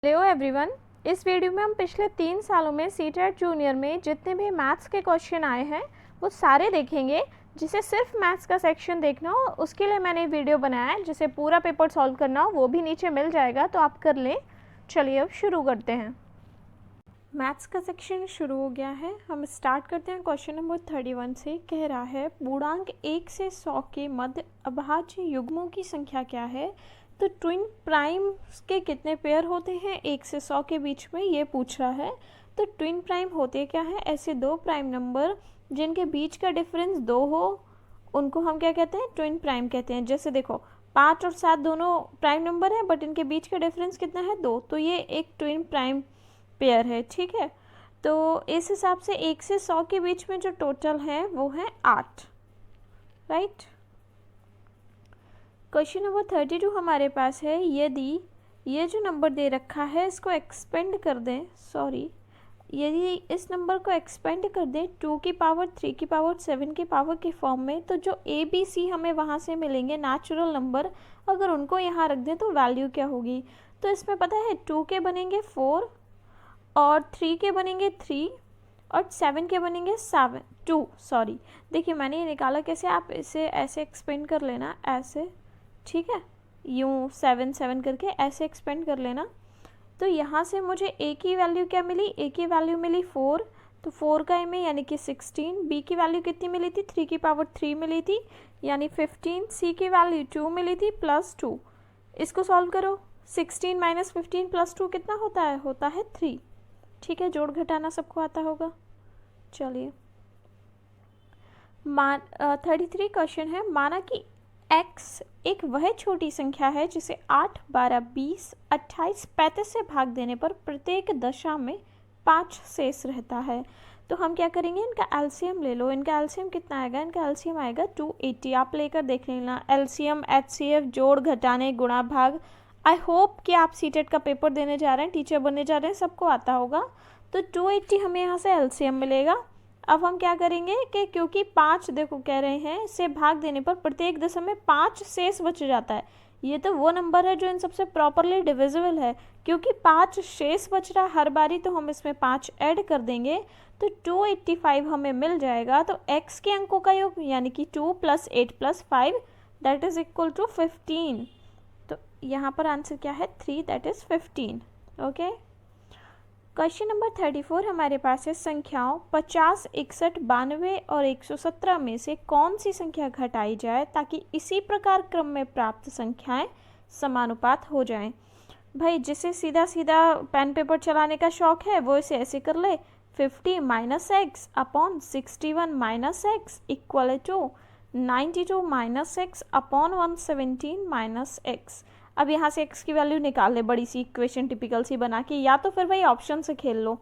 Hello everyone. इस video में हम पिछले 3 सालों में सीटेट जूनियर में जितने भी मैथ्स के क्वेश्चन आए हैं वो सारे देखेंगे। जिसे सिर्फ मैथ्स का सेक्शन देखना हो उसके लिए मैंने वीडियो बनाया है। जिसे पूरा पेपर सॉल्व करना हो वो भी नीचे मिल जाएगा, तो आप कर लें। चलिए अब शुरू करते हैं। मैथ्स का सेक्शन शुरू हो गया है। हम स्टार्ट करते हैं क्वेश्चन नंबर 31 से। कह रहा है पूर्णांक 1 से 100 के मध्य अभाज्य युग्मों की संख्या क्या है। तो ट्विन प्राइम्स के कितने पेयर होते हैं 1 से 100 के बीच में, ये पूछ रहा है। तो ट्विन प्राइम होते क्या है, ऐसे दो प्राइम नंबर जिनके बीच का डिफरेंस 2 हो उनको हम क्या कहते हैं, ट्विन प्राइम कहते हैं। जैसे देखो 5 और 7 दोनों प्राइम नंबर हैं बट इनके बीच का डिफरेंस कितना है, 2, तो ये एक ट्विन प्राइम पेयर है। ठीक है, तो इस हिसाब से 1 से 100 के बीच में जो टोटल है वो है 8, राइट। क्वेश्चन नंबर 32 हमारे पास है। यदि ये जो नंबर दे रखा है इसको एक्सपेंड कर दें, यदि इस नंबर को एक्सपेंड कर दें 2 की पावर 3 की पावर 7 की पावर के फॉर्म में, तो जो ए बी सी हमें वहाँ से मिलेंगे नेचुरल नंबर, अगर उनको यहाँ रख दें तो वैल्यू क्या होगी। तो इसमें पता है 2 के बनेंगे 4 और 3 के बनेंगे 3 और 7 के बनेंगे 2। देखिए मैंने ये निकाला कैसे, आप इसे ऐसे एक्सपेंड कर लेना, ऐसे, ठीक है, यूँ 7 7 करके ऐसे एक्सपेंड कर लेना। तो यहाँ से मुझे ए की वैल्यू क्या मिली, ए की वैल्यू मिली 4, तो 4 का ए में यानी कि 16। बी की वैल्यू कितनी मिली थी, 3 की पावर 3 मिली थी यानी 15। सी की वैल्यू 2 मिली थी प्लस 2। इसको सॉल्व करो, 16 माइनस 15 प्लस 2 कितना होता है 3। ठीक है, जोड़ घटाना सबको आता होगा। चलिए 33 क्वेश्चन है। माना कि x एक वह छोटी संख्या है जिसे 8, 12, 20, 28, 35 से भाग देने पर प्रत्येक दशा में 5 शेष रहता है। तो हम क्या करेंगे, इनका एलसीएम ले लो। इनका एलसीएम कितना आएगा, इनका एलसीएम आएगा 280। आप लेकर देख लेना, एलसीएम एचसीएफ जोड़ घटाने गुणा भाग। आई होप कि आप सीटेट का पेपर देने जा रहे हैं, टीचर बनने जा रहे हैं, सबको आता होगा। तो 280 हमें यहाँ से एलसीएम मिलेगा। अब हम क्या करेंगे कि क्योंकि 5 देखो कह रहे हैं से भाग देने पर प्रत्येक दशा में 5 शेष बच जाता है। ये तो वो नंबर है जो इन सबसे प्रॉपरली डिविजिबल है। क्योंकि 5 शेष बच रहा हर बारी, तो हम इसमें 5 ऐड कर देंगे तो 285 हमें मिल जाएगा। तो x के अंकों का योग यानी कि 2 + 8 + 5 दैट इज इक्वल टू 15। तो यहाँ पर आंसर क्या है, 3 that is 15। Okay, question number 34 हमारे पास है। संख्याओं 50, 61, 92 और 117 में से कौन सी संख्या घटाई जाए ताकि इसी प्रकार क्रम में प्राप्त संख्याएं समानुपात हो जाएं। भाई जिसे सीधा सीधा पेन पेपर चलाने का शौक है वो इसे ऐसे कर ले, 50 - x upon 61 - x equal to 92 - x upon 117 - x। अब यहाँ से x की वैल्यू निकाल ले, बड़ी सी इक्वेशन टिपिकल सी बना के, या तो फिर भाई ऑप्शन से खेल लो।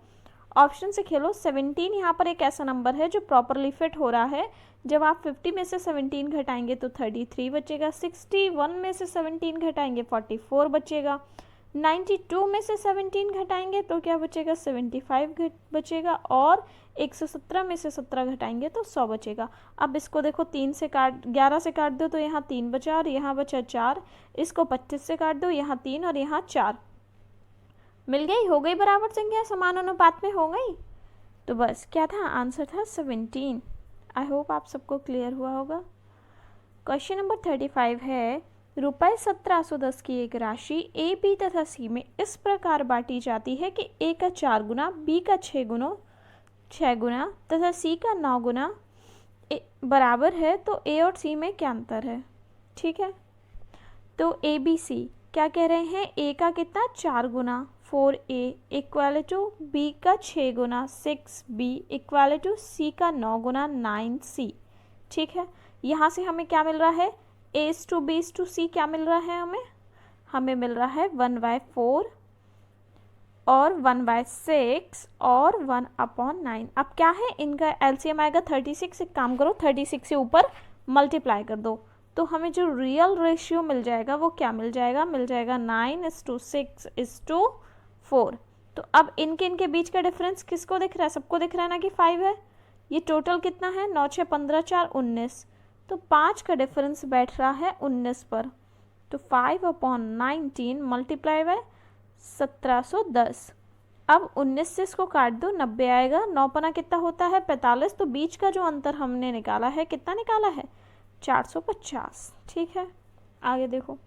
ऑप्शन से खेलो, 17 यहाँ पर एक ऐसा नंबर है जो प्रॉपरली फिट हो रहा है। जब आप 50 में से 17 घटाएंगे तो 33 बचेगा, 61 में से 17 घटाएंगे 44 बचेगा, 92 में से 17 घटाएंगे तो क्या बचेगा, 75 बचेगा, और 117 में से 17 घटाएंगे तो 100 बचेगा। अब इसको देखो 11 से काट दो तो यहाँ 3 बचा और यहाँ बचा 4। इसको 25 से काट दो, यहाँ 3 और यहाँ 4। मिल गई, हो गई बराबर संख्या, समान अनुपात में हो गई। तो बस क्या था, आंसर था 17। आई होप आप सबको क्लियर हुआ होगा। क्वेश्चन नंबर 35 है। रुपये 1710 की एक राशि ए बी तथा सी में इस प्रकार बांटी जाती है कि ए का 4 गुना, बी का 6 गुना तथा सी का 9 गुना बराबर है। तो ए और सी में क्या अंतर है। ठीक है, तो ए बी सी क्या कह रहे हैं, ए का कितना 4 गुना 4a इक्वल टू बी का 6 गुना 6b इक्वल टू सी का 9 गुना 9c। ठीक है, यहाँ से हमें क्या मिल रहा है, a/b/c क्या मिल रहा है, हमें मिल रहा है 1/4 और 1/6 और 1/9। अब क्या है, इनका एलसीएम आएगा 36। एक काम करो 36 से ऊपर मल्टीप्लाई कर दो, तो हमें जो रियल रेशियो मिल जाएगा वो क्या मिल जाएगा, 9:6:4। तो अब इनके बीच का डिफरेंस किसको दिख रहा है, सबको दिख रहा है ना कि 5 है। ये टोटल कितना है, 9 6 15 4 19, तो 5 का डिफरेंस बैठ रहा है 19 पर। तो 5/19 मल्टीप्लाई बाय 1710। अब 19 से इसको काट दो, 90 आएगा। 9 पना कितना होता है 45, तो बीच का जो अंतर हमने निकाला है कितना निकाला है 450। ठीक है, आगे देखो।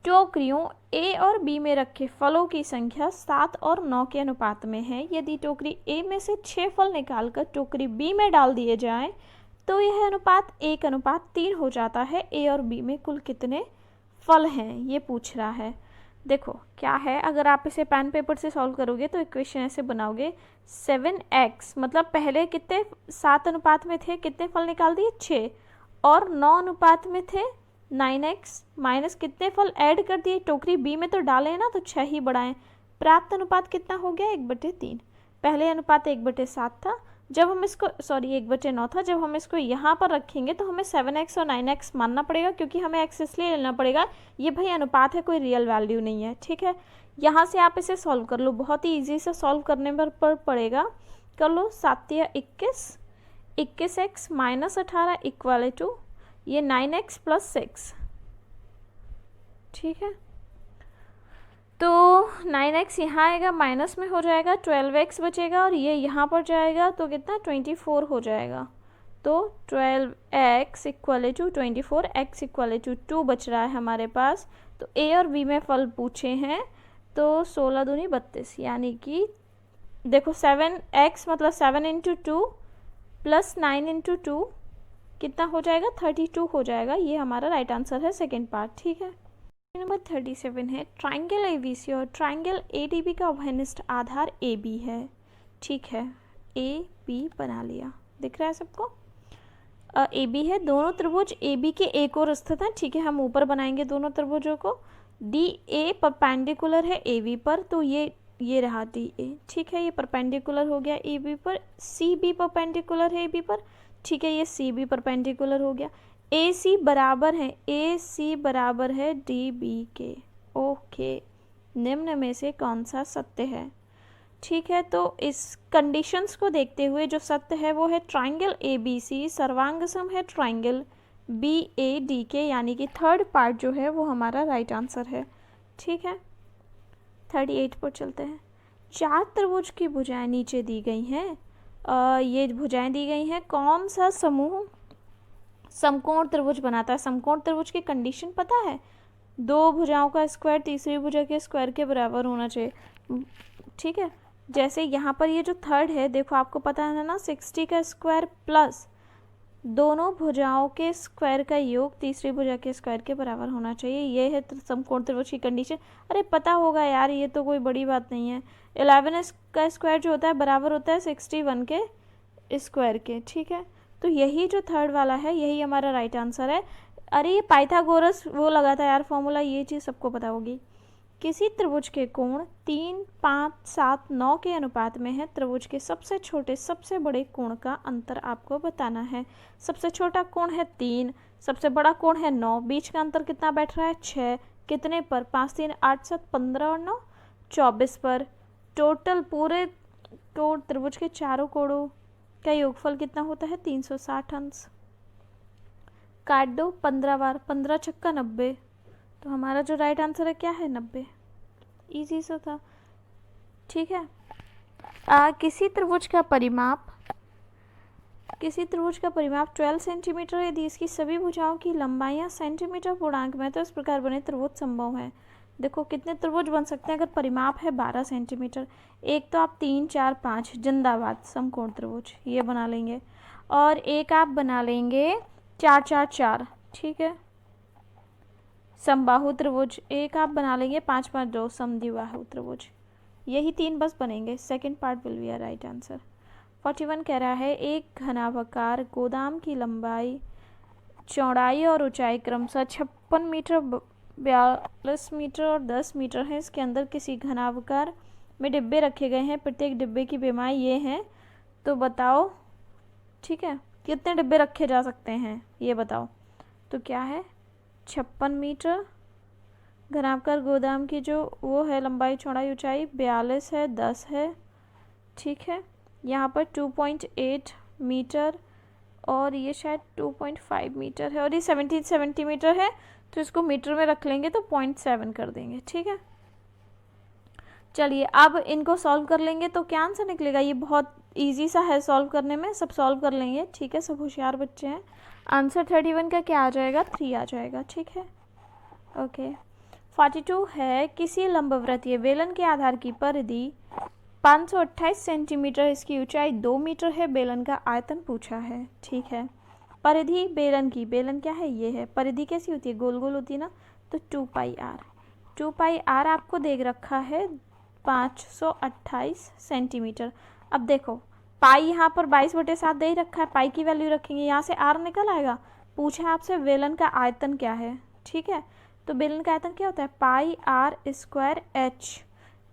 टोकरियों ए और बी में रखे फलों की संख्या 7 और 9 के अनुपात में है। यदि टोकरी ए में से 6 फल निकालकर टोकरी बी में डाल दिए जाएं तो यह अनुपात 1:3 हो जाता है। ए और बी में कुल कितने फल हैं, ये पूछ रहा है। देखो क्या है, अगर आप इसे पेन पेपर से सॉल्व करोगे तो इक्वेशन ऐसे बनाओगे 7x, मतलब पहले कितने 7 अनुपात में थे, कितने फल निकाल दिए 6, और 9 अनुपात में थे 9x, माइनस कितने फल ऐड कर दिए टोकरी बी में तो डाले ना, तो 6 ही बढ़ाएं। प्राप्त अनुपात कितना हो गया 1/3। पहले अनुपात 1/7 था, जब हम इसको 1/9 था, जब हम इसको यहाँ पर रखेंगे तो हमें 7x और 9x मानना पड़ेगा, क्योंकि हमें x इसलिए लेना पड़ेगा, ये भाई अनुपात है, कोई रियल वैल्यू नहीं है। ठीक है, यहाँ से आप इसे सॉल्व कर लो, बहुत ही ईजी से सॉल्व करने पर पड़ेगा। कर लो, 7 या 21, 21x माइनस 18 इक्वल टू ये 9x प्लस 6। ठीक है, तो 9x यहाँ आएगा, माइनस में हो जाएगा, 12x बचेगा, और ये यहाँ पर जाएगा तो कितना 24 हो जाएगा। तो 12x equal to 24, x equal to 2 बच रहा है हमारे पास। तो ए और बी में फल पूछे हैं, तो 16 दूनी 32, यानी कि देखो 7x मतलब 7 × 2 प्लस 9 × 2 कितना हो जाएगा 32 हो जाएगा। ये हमारा राइट आंसर है, सेकेंड पार्ट। ठीक है, नंबर 37 है, ट्राइंगल एबीसी और ट्राइंगल एडीबी का उभयनिष्ठ आधार ए बी है। ठीक है, ए बी बना लिया, दिख रहा है सबको। ए बी है, दोनों त्रिभुज ए बी के एक और स्थित हैं। ठीक है, हम ऊपर बनाएंगे दोनों त्रिभुजों को। डी ए परपेंडिकुलर है ए बी पर, तो ये रहा डी ए। ठीक है, ये परपेंडिकुलर हो गया ए बी पर। सी बी परपेंडिकुलर है ए बी पर। ठीक है, ये सी बी परपेंडिकुलर हो गया। ए सी बराबर है डी बी के। ओके, निम्न में से कौन सा सत्य है। ठीक है, तो इस कंडीशंस को देखते हुए जो सत्य है वो है ट्राइंगल ए बी सी सर्वांगसम है ट्राइंगल बी ए डी के, यानी कि थर्ड पार्ट जो है वो हमारा राइट आंसर है। ठीक है, 38 पर चलते हैं। 4 त्रिभुज की भुजाएं नीचे दी गई हैं। ये भुजाएं दी गई हैं, कौन सा समूह समकोण त्रिभुज बनाता है। समकोण त्रिभुज की कंडीशन पता है, 2 भुजाओं का स्क्वायर तीसरी भुजा के स्क्वायर के बराबर होना चाहिए। ठीक है, जैसे यहाँ पर ये जो थर्ड है, देखो आपको पता है ना 60 का स्क्वायर प्लस दोनों भुजाओं के स्क्वायर का योग तीसरी भुजा के स्क्वायर के बराबर होना चाहिए। ये है समकोण त्रिभुज की कंडीशन। अरे पता होगा यार, ये तो कोई बड़ी बात नहीं है। 11 का स्क्वायर जो होता है बराबर होता है 61 के स्क्वायर के। ठीक है, तो यही जो थर्ड वाला है यही हमारा राइट आंसर है। अरे ये पाइथागोरस वो लगा था यार फॉर्मूला, ये चीज़ सबको पता होगी। किसी त्रिभुज के कोण 3, 5, 7, 9 के अनुपात में है। त्रिभुज के सबसे छोटे सबसे बड़े कोण का अंतर आपको बताना है। सबसे छोटा कोण है 3, सबसे बड़ा कोण है 9, बीच का अंतर कितना बैठ रहा है 6। कितने पर 5, 3, 8, 7, 15 और 9 24 पर। टोटल पूरे त्रिभुज के चारों कोणों का योगफल कितना होता है 360 अंश। काट दो 15 बार, 15 छक्का 90, तो हमारा जो राइट आंसर है क्या है 90। इजी सा था। ठीक है, किसी त्रिभुज का परिमाप 12 सेंटीमीटर है। यदि इसकी सभी भुजाओं की लंबाइयाँ सेंटीमीटर पूर्णांक में, तो इस प्रकार बने त्रिभुज संभव है। देखो कितने त्रिभुज बन सकते हैं अगर परिमाप है 12 सेंटीमीटर। एक तो आप 3, 4, 5 जिंदाबाद समकोण त्रिभुज ये बना लेंगे, और एक आप बना लेंगे 4, 4, 4। ठीक है, समबाहु त्रिभुज एक आप बना लेंगे 5, 5, 2 समद्विबाहु त्रिभुज। यही 3 बस बनेंगे। Second part will be a right answer. 41 कह रहा है, एक घनाभाकार गोदाम की लंबाई, चौड़ाई और ऊंचाई क्रमशः 56 मीटर, 42 मीटर और 10 मीटर है। इसके अंदर किसी घनाभाकार में डिब्बे रखे गए हैं। प्रत्येक डिब्बे की बेमाई ये है, तो बताओ। ठीक है, कितने डिब्बे रखे जा सकते हैं ये बताओ। तो क्या है 56 मीटर, घनाभाकार गोदाम की जो वो है लंबाई चौड़ाई ऊंचाई 42 है, 10 है। ठीक है, यहाँ पर 2.8 मीटर और ये शायद 2.5 मीटर है, और ये 17 सेंटीमीटर है, तो इसको मीटर में रख लेंगे तो 0.7 कर देंगे। ठीक है, चलिए अब इनको सॉल्व कर लेंगे तो क्या आंसर निकलेगा। ये बहुत इजी सा है सॉल्व करने में, सब सॉल्व कर लेंगे, ठीक है, सब होशियार बच्चे हैं। आंसर 31 का क्या आ जाएगा, 3 आ जाएगा, ठीक है, ओके। 42 है, किसी लंबवृत्तीय बेलन के आधार की परिधि 528 सेंटीमीटर, इसकी ऊंचाई 2 मीटर है, बेलन का आयतन पूछा है, ठीक है। परिधि बेलन की, बेलन क्या है, ये है, परिधि कैसी होती है, गोल गोल होती है ना, तो 2 पाई आर, 2 पाई आर आपको देख रखा है 528 सेंटीमीटर। अब देखो पाई यहाँ पर 22/7 दे ही रखा है, पाई की वैल्यू रखेंगे, यहाँ से आर निकल आएगा। पूछा है आपसे बेलन का आयतन क्या है, ठीक है, तो बेलन का आयतन क्या होता है, पाई आर स्क्वायर एच।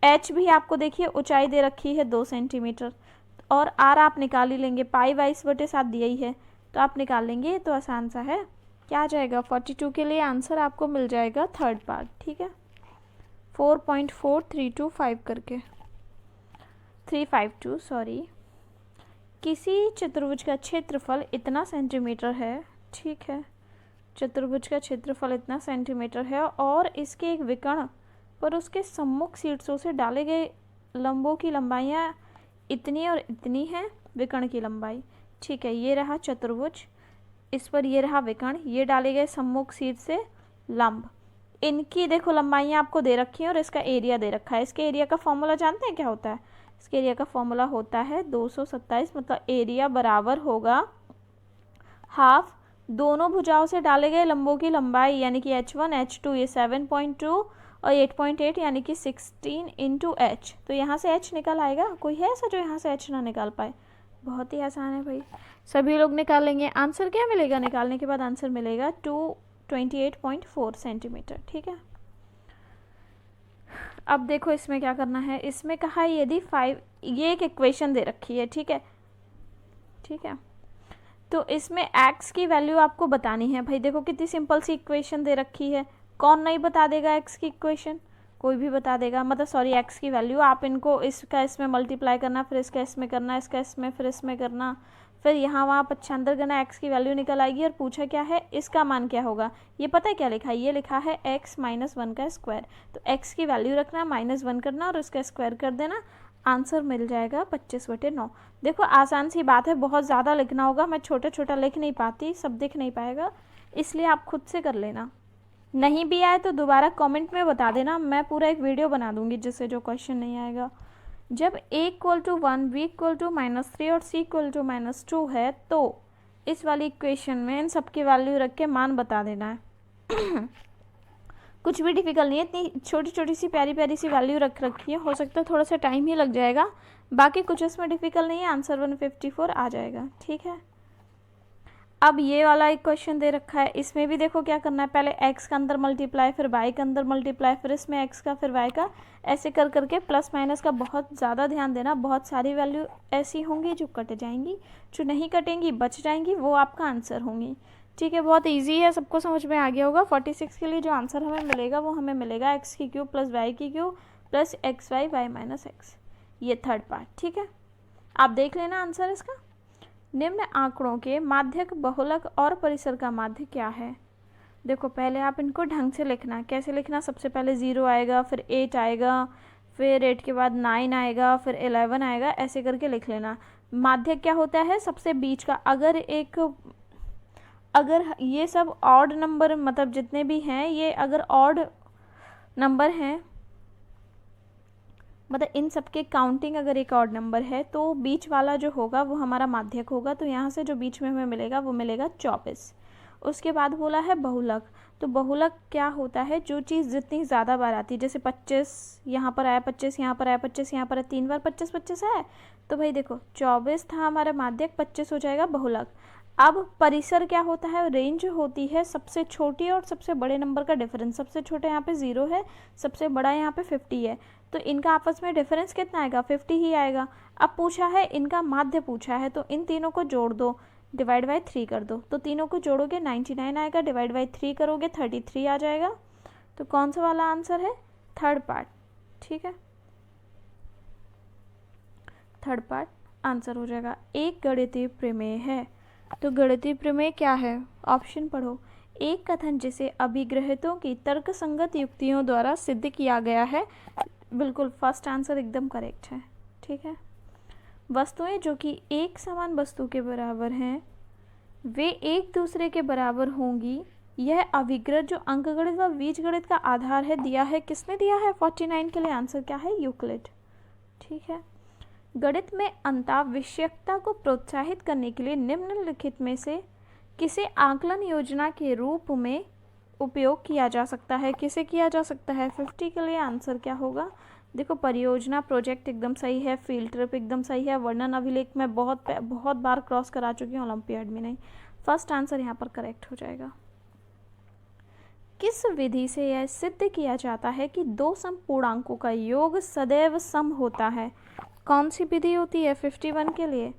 एच भी आपको देखिए ऊंचाई दे रखी है 2 सेंटीमीटर, और आर आप निकाल ही लेंगे, पाई 22/7 दिया ही है तो आप निकाल लेंगे, तो आसान सा है। क्या आ जाएगा 42 के लिए आंसर आपको मिल जाएगा थर्ड पार्ट, ठीक है, 4.4325 करके 352 सॉरी। किसी चतुर्भुज का क्षेत्रफल इतना सेंटीमीटर है, ठीक है, चतुर्भुज का क्षेत्रफल इतना सेंटीमीटर है और इसके एक विकर्ण पर उसके सम्मुख शीर्षों से डाले गए लंबों की लंबाइयाँ इतनी और इतनी हैं, विकर्ण की लंबाई, ठीक है। ये रहा चतुर्भुज, इस पर ये रहा विकर्ण, ये डाले गए सम्मुख शीर्ष से लंब, इनकी देखो लंबाइयाँ आपको दे रखी हैं और इसका एरिया दे रखा है। इसके एरिया का फॉर्मूला जानते हैं क्या होता है, इसके एरिया का फॉर्मूला होता है 227, मतलब एरिया बराबर होगा हाफ दोनों भुजाओं से डाले गए लंबों की लंबाई, यानी कि h1 h2 ये 7.2 और 8.8 यानी कि 16 इंटू h। तो यहाँ से h निकल आएगा, कोई है ऐसा जो यहाँ से h ना निकाल पाए, बहुत ही आसान है भाई, सभी लोग निकाल लेंगे। आंसर क्या मिलेगा, निकालने के बाद आंसर मिलेगा 228.4 सेंटीमीटर, ठीक है। अब देखो इसमें क्या करना है, इसमें कहा है यदि 5, ये एक इक्वेशन दे रखी है, ठीक है, ठीक है, तो इसमें x की वैल्यू आपको बतानी है। भाई देखो कितनी सिंपल सी इक्वेशन दे रखी है, कौन नहीं बता देगा x की इक्वेशन, कोई भी बता देगा, मतलब सॉरी x की वैल्यू। आप इनको इसका इसमें मल्टीप्लाई करना, फिर इसका इसमें करना, इसका इसमें, फिर इसमें करना, फिर यहाँ वहाँ पच्छांतर करना, x की वैल्यू निकल आएगी। और पूछा क्या है, इसका मान क्या होगा, ये पता है क्या लिखा है, ये लिखा है x - 1 का स्क्वायर, तो x की वैल्यू रखना, -1 करना और उसका स्क्वायर कर देना, आंसर मिल जाएगा 25/9। देखो आसान सी बात है, बहुत ज़्यादा लिखना होगा, मैं छोटा छोटा लिख नहीं पाती, सब दिख नहीं पाएगा, इसलिए आप खुद से कर लेना। नहीं भी आए तो दोबारा कमेंट में बता देना, मैं पूरा एक वीडियो बना दूंगी जिससे जो क्वेश्चन नहीं आएगा। जब a = 1, b = -3 और c = -2 है तो इस वाली इक्वेशन में इन सब की वैल्यू रख के मान बता देना है। कुछ भी डिफिकल्ट नहीं है, इतनी छोटी छोटी सी प्यारी प्यारी सी वैल्यू रख रखी है, हो सकता है थोड़ा सा टाइम ही लग जाएगा, बाकी कुछ इसमें डिफिकल्ट नहीं है, आंसर 154 आ जाएगा, ठीक है। अब ये वाला एक क्वेश्चन दे रखा है, इसमें भी देखो क्या करना है, पहले x का अंदर मल्टीप्लाई, फिर y का अंदर मल्टीप्लाई, फिर इसमें x का, फिर y का, ऐसे कर करके प्लस माइनस का बहुत ज़्यादा ध्यान देना। बहुत सारी वैल्यू ऐसी होंगी जो कट जाएंगी, जो नहीं कटेंगी बच जाएंगी, वो आपका आंसर होंगी, ठीक है। बहुत ईजी है, सबको समझ में आ गया होगा। 46 के लिए जो आंसर हमें मिलेगा वो हमें मिलेगा x³ + y³ + xy y - x, ये थर्ड पार्ट, ठीक है। आप देख लेना आंसर इसका। निम्न आंकड़ों के माध्यक, बहुलक और परिसर का माध्य क्या है। देखो पहले आप इनको ढंग से लिखना, कैसे लिखना, सबसे पहले 0 आएगा, फिर 8 आएगा, फिर 8 के बाद 9 आएगा, फिर 11 आएगा, ऐसे करके लिख लेना। माध्यक क्या होता है, सबसे बीच का, अगर ये सब ऑड नंबर, मतलब जितने भी हैं ये अगर ऑड नंबर हैं, मतलब इन सब के काउंटिंग अगर एक ऑड नंबर है तो बीच वाला जो होगा वो हमारा माध्यक होगा। तो यहाँ से जो बीच में हमें मिलेगा वो मिलेगा 24। उसके बाद बोला है बहुलक, तो बहुलक क्या होता है, जो चीज़ जितनी ज़्यादा बार आती है, जैसे 25 यहाँ पर आया, 25 यहाँ पर आया, 25 यहाँ पर आया, 3 बार 25 25 है, तो भाई देखो 24 था हमारा माध्यक, 25 हो जाएगा बहुलक। अब परिसर क्या होता है, रेंज होती है सबसे छोटी और सबसे बड़े नंबर का डिफरेंस। सबसे छोटा यहाँ पे 0 है, सबसे बड़ा यहाँ पे 50 है, तो इनका आपस में डिफरेंस कितना आएगा, 50 ही आएगा। अब पूछा है इनका माध्य पूछा है, तो इन तीनों को जोड़ दो, डिवाइड बाई 3 कर दो, तो तीनों को जोड़ोगे 99 आएगा, डिवाइड बाई 3 करोगे 33 आ जाएगा। तो कौन सा वाला आंसर है, थर्ड पार्ट, ठीक है, थर्ड पार्ट आंसर हो जाएगा। एक गणितीय प्रमेय है, तो गणितीय प्रमेय क्या है, ऑप्शन पढ़ो। एक कथन जिसे अभिग्रहितों की तर्कसंगत युक्तियों द्वारा सिद्ध किया गया है, बिल्कुल फर्स्ट आंसर एकदम करेक्ट है। ठीक है, वस्तुएं जो कि एक समान वस्तु के बराबर हैं वे एक दूसरे के बराबर होंगी। यह अभिग्रत जो अंकगणित व बीजगणित का आधार है दिया है, किसने दिया है? 49 के लिए आंसर क्या है? यूक्लिड। ठीक है, गणित में अंताविषयकता को प्रोत्साहित करने के लिए निम्नलिखित में से किसे आकलन योजना के रूप में उपयोग किया जा सकता है? किसे किया जा सकता है? 50 के लिए आंसर क्या होगा? देखो, परियोजना प्रोजेक्ट एकदम सही है, फील्ड ट्रिप एकदम सही है, वर्णन अभिलेख में बहुत बार क्रॉस करा चुकी हूँ, ओलंपियाड में नहीं। फर्स्ट आंसर यहाँ पर करेक्ट हो जाएगा। किस विधि से यह सिद्ध किया जाता है कि दो सम पूर्णांकों का योग सदैव सम होता है? कौन सी विधि होती है? 51 के लिए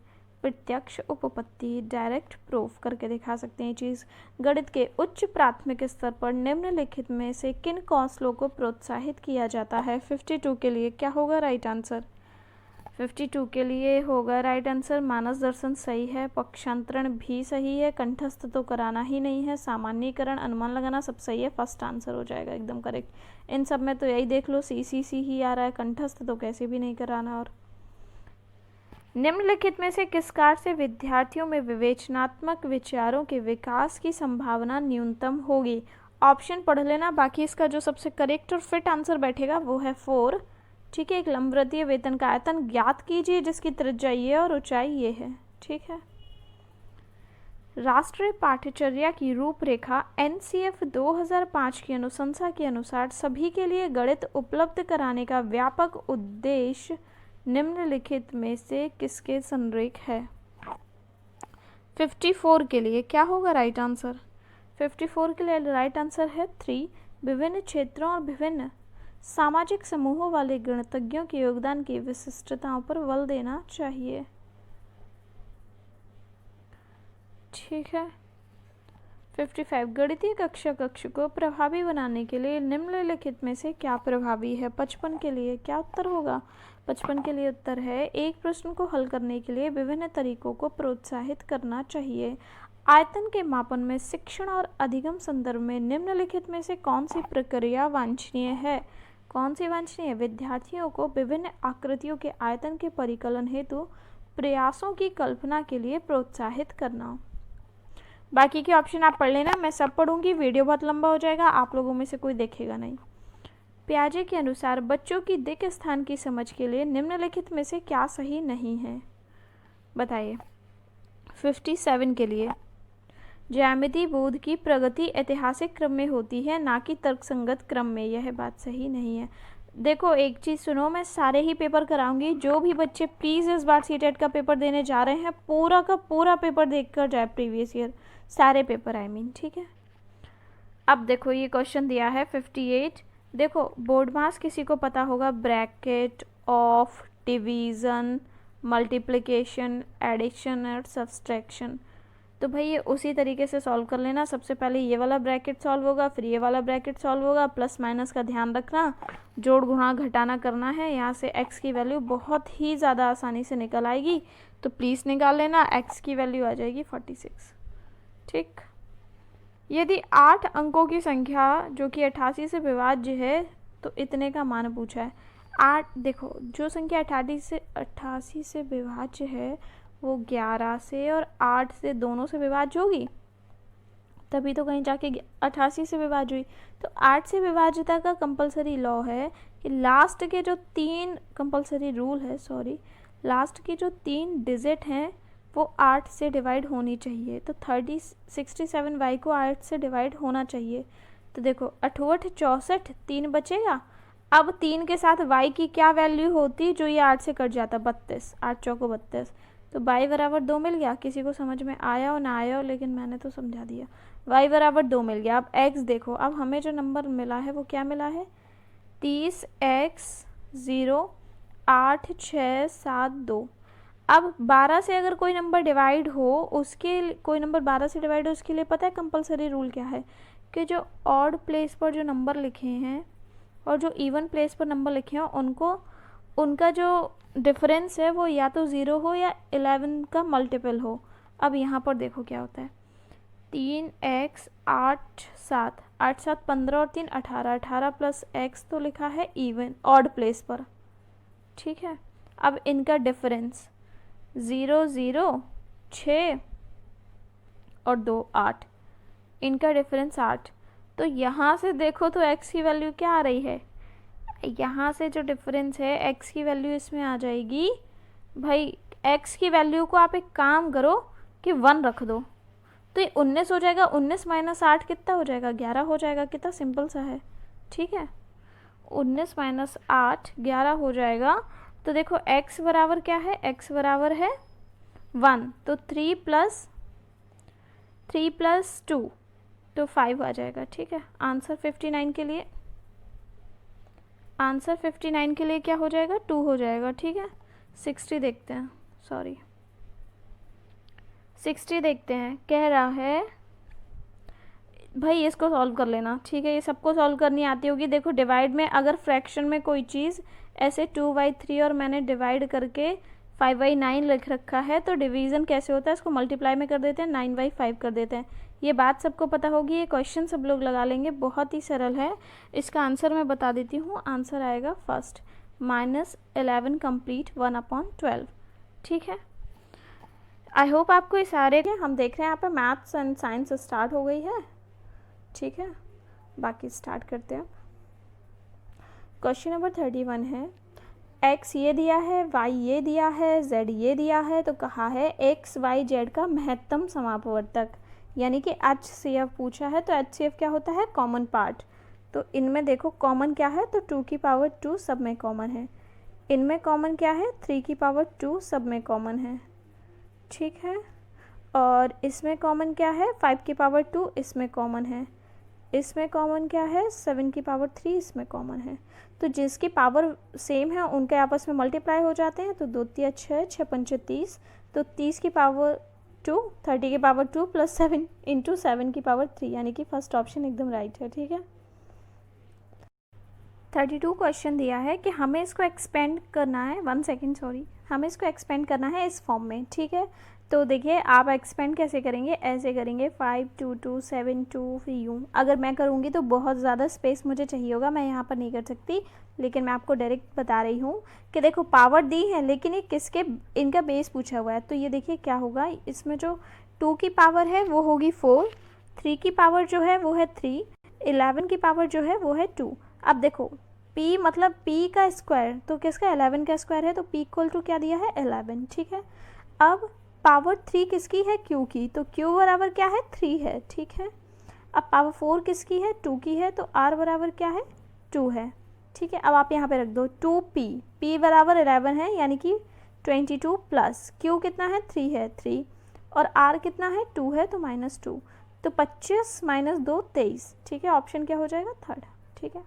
प्रत्यक्ष उपपत्ति, डायरेक्ट प्रूफ करके दिखा सकते हैं ये चीज़। गणित के उच्च प्राथमिक स्तर पर निम्नलिखित में से किन कौशलों को प्रोत्साहित किया जाता है? 52 के लिए क्या होगा राइट आंसर? 52 के लिए होगा राइट आंसर मानस दर्शन सही है, पक्षांतरण भी सही है, कंठस्थ तो कराना ही नहीं है, सामान्यीकरण अनुमान लगाना सब सही है, फर्स्ट आंसर हो जाएगा एकदम करेक्ट। इन सब में तो यही देख लो CCC ही आ रहा है, कंठस्थ तो कैसे भी नहीं कराना। और निम्नलिखित में से किस कार्य से विद्यार्थियों में विवेचनात्मक विचारों के विकास की संभावना न्यूनतम होगी? ऑप्शन पढ़ लेना, बाकी इसका जो सबसे करेक्ट और फिट आंसर बैठेगा वो है 4। ठीक है, एक लंबवृत्तीय वेतन का आयतन ज्ञात कीजिए जिसकी त्रिज्या ये और ऊंचाई ये है। ठीक है, राष्ट्रीय पाठ्यचर्या की रूपरेखा NCF 2005 की अनुशंसा के अनुसार सभी के लिए गणित उपलब्ध कराने का व्यापक उद्देश्य निम्नलिखित में से किसके संरेख है? 54 के लिए क्या होगा राइट आंसर? 54 के लिए राइट आंसर है 3। विभिन्न क्षेत्रों और विभिन्न सामाजिक समूहों वाले गणितज्ञों के योगदान की विशिष्टताओं पर बल देना चाहिए। ठीक है, 55 गणितीय कक्ष को प्रभावी बनाने के लिए निम्नलिखित में से क्या प्रभावी है? 55 के लिए क्या उत्तर होगा? 55 के लिए उत्तर है एक प्रश्न को हल करने के लिए विभिन्न तरीकों को प्रोत्साहित करना चाहिए। आयतन के मापन में शिक्षण और अधिगम संदर्भ में निम्नलिखित में से कौन सी प्रक्रिया वांछनीय है? कौन सी वांछनीय? विद्यार्थियों को विभिन्न आकृतियों के आयतन के परिकलन हेतु प्रयासों की कल्पना के लिए प्रोत्साहित करना। बाकी के ऑप्शन आप पढ़ लेना, मैं सब पढ़ूंगी, वीडियो बहुत लंबा हो जाएगा, आप लोगों में से कोई देखेगा नहीं। पियाजे के अनुसार बच्चों की दिक् स्थान की समझ के लिए निम्नलिखित में से क्या सही नहीं है? बताइए। 57 के लिए ज्यामिति बोध की प्रगति ऐतिहासिक क्रम में होती है ना कि तर्कसंगत क्रम में, यह बात सही नहीं है। देखो एक चीज़ सुनो, मैं सारे ही पेपर कराऊंगी, जो भी बच्चे प्लीज़ इस बार सीटेट का पेपर देने जा रहे हैं पूरा का पूरा पेपर देख कर जाए, प्रीवियस ईयर सारे पेपर आई मीन। ठीक है, अब देखो ये क्वेश्चन दिया है 58। देखो बोर्ड मास किसी को पता होगा, bracket, of, division, multiplication, addition और सब्सट्रैक्शन। तो भाई ये उसी तरीके से सॉल्व कर लेना। सबसे पहले ये वाला ब्रैकेट सॉल्व होगा, फिर ये वाला ब्रैकेट सॉल्व होगा, प्लस माइनस का ध्यान रखना, जोड़ गुणा घटाना करना है। यहाँ से x की वैल्यू बहुत ही ज़्यादा आसानी से निकल आएगी, तो प्लीज़ निकाल लेना। x की वैल्यू आ जाएगी 46। ठीक, यदि 8 अंकों की संख्या जो कि 88 से विभाज्य है तो इतने का मान पूछा है। 8 देखो, जो संख्या 88 से विभाज्य है वो 11 से और 8 से दोनों से विभाज्य होगी, तभी तो कहीं जाके 88 से विभाज्य हुई। तो 8 से विभाज्यता का कंपलसरी लॉ है कि लास्ट के जो 3 कंपलसरी रूल है, सॉरी, लास्ट की जो 3 डिजिट हैं वो 8 से डिवाइड होनी चाहिए। तो 67y को 8 से डिवाइड होना चाहिए। तो देखो 8 8 64, 3 बचेगा। अब 3 के साथ y की क्या वैल्यू होती जो ये 8 से कट जाता? 32, 8 चौको 32, तो y बराबर 2 मिल गया। किसी को समझ में आया हो ना आया हो, लेकिन मैंने तो समझा दिया। y बराबर 2 मिल गया। अब x देखो, अब हमें जो नंबर मिला है वो क्या मिला है? 30x 0 8 6 7 2। अब 12 से अगर कोई नंबर डिवाइड हो, कोई नंबर 12 से डिवाइड हो, उसके लिए पता है कंपलसरी रूल क्या है? कि जो ऑड प्लेस पर जो नंबर लिखे हैं और जो इवन प्लेस पर नंबर लिखे हैं उनका जो डिफरेंस है वो या तो 0 हो या 11 का मल्टीपल हो। अब यहाँ पर देखो क्या होता है, 3x 8 7, 8 7 15 और 3 18, 18 प्लस एक्स तो लिखा है इवन ऑड प्लेस पर, ठीक है। अब इनका डिफरेंस 0 0 6 और 2 8, इनका डिफरेंस 8। तो यहाँ से देखो तो x की वैल्यू क्या आ रही है, यहाँ से जो डिफरेंस है x की वैल्यू इसमें आ जाएगी भाई, x की वैल्यू को आप एक काम करो कि 1 रख दो, तो ये 19 हो जाएगा। 19 माइनस 8 कितना हो जाएगा, 11 हो जाएगा। कितना सिंपल सा है, ठीक है। 19 माइनस 8 11 हो जाएगा। तो देखो x बराबर क्या है, x बराबर है 1, तो 3 प्लस 2 तो 5 आ जाएगा, ठीक है। आंसर 59 के लिए, आंसर 59 के लिए क्या हो जाएगा, 2 हो जाएगा, ठीक है। 60 देखते हैं, सॉरी 60 देखते हैं। कह रहा है भाई इसको सॉल्व कर लेना, ठीक है। ये सबको सॉल्व करनी आती होगी। देखो डिवाइड में अगर फ्रैक्शन में कोई चीज़ ऐसे 2/3 और मैंने डिवाइड करके 5/9 लिख रखा है, तो डिवीज़न कैसे होता है, इसको मल्टीप्लाई में कर देते हैं, 9/5 कर देते हैं। ये बात सबको पता होगी। ये क्वेश्चन सब लोग लगा लेंगे, बहुत ही सरल है। इसका आंसर मैं बता देती हूँ। आंसर आएगा फर्स्ट -11 कंप्लीट 1/12, ठीक है। आई होप आपको ये सारे, हम देख रहे हैं यहाँ पे मैथ्स एंड साइंस स्टार्ट हो गई है, ठीक है। बाकी स्टार्ट करते हैं। क्वेश्चन नंबर 31 है, x ये दिया है, y ये दिया है, z ये दिया है, तो कहा है x y z का महत्तम समापवर्तक, यानी कि HCF पूछा है। तो HCF क्या होता है, कॉमन पार्ट। तो इनमें देखो कॉमन क्या है, तो 2 की पावर 2 सब में कॉमन है। इनमें कॉमन क्या है, 3 की पावर 2 सब में कॉमन है, ठीक है। और इसमें कॉमन क्या है, 5 की पावर 2 इसमें कॉमन है। इसमें कॉमन क्या है, 7 की पावर 3 इसमें कॉमन है। तो जिसकी पावर सेम है उनके आपस में मल्टीप्लाई हो जाते हैं। तो 2 3 6 6 5 30, तो 30 की पावर 2 30 की पावर 2 प्लस 7 इंटू 7 की पावर 3, यानी कि फर्स्ट ऑप्शन एकदम राइट है, ठीक है। 32 क्वेश्चन दिया है कि हमें इसको एक्सपेंड करना है, 1 सेकेंड सॉरी, हमें इसको एक्सपेंड करना है इस फॉर्म में, ठीक है। तो देखिए आप एक्सपेंड कैसे करेंगे, ऐसे करेंगे 5 2 2 7 2 फिर यूँ। अगर मैं करूँगी तो बहुत ज़्यादा स्पेस मुझे चाहिए होगा, मैं यहाँ पर नहीं कर सकती, लेकिन मैं आपको डायरेक्ट बता रही हूँ कि देखो पावर दी है, लेकिन ये किसके, इनका बेस पूछा हुआ है। तो ये देखिए क्या होगा, इसमें जो 2 की पावर है वो होगी 4, 3 की पावर जो है वो है 3, 11 की पावर जो है वो है 2। अब देखो p मतलब p का स्क्वायर, तो किसका, 11 का स्क्वायर है, तो p इक्वल टू क्या दिया है, 11, ठीक है। अब पावर 3 किसकी है, q की, तो q बराबर क्या है, 3 है, ठीक है। अब पावर 4 किसकी है, 2 की है, तो r बराबर क्या है, 2 है, ठीक है। अब आप यहाँ पे रख दो 2p, p बराबर 11 है, यानी कि 22 प्लस q कितना है, 3 है, 3, और r कितना है, 2 है, तो -2, तो 25 - 2 23, ठीक है। ऑप्शन क्या हो जाएगा, थर्ड, ठीक है।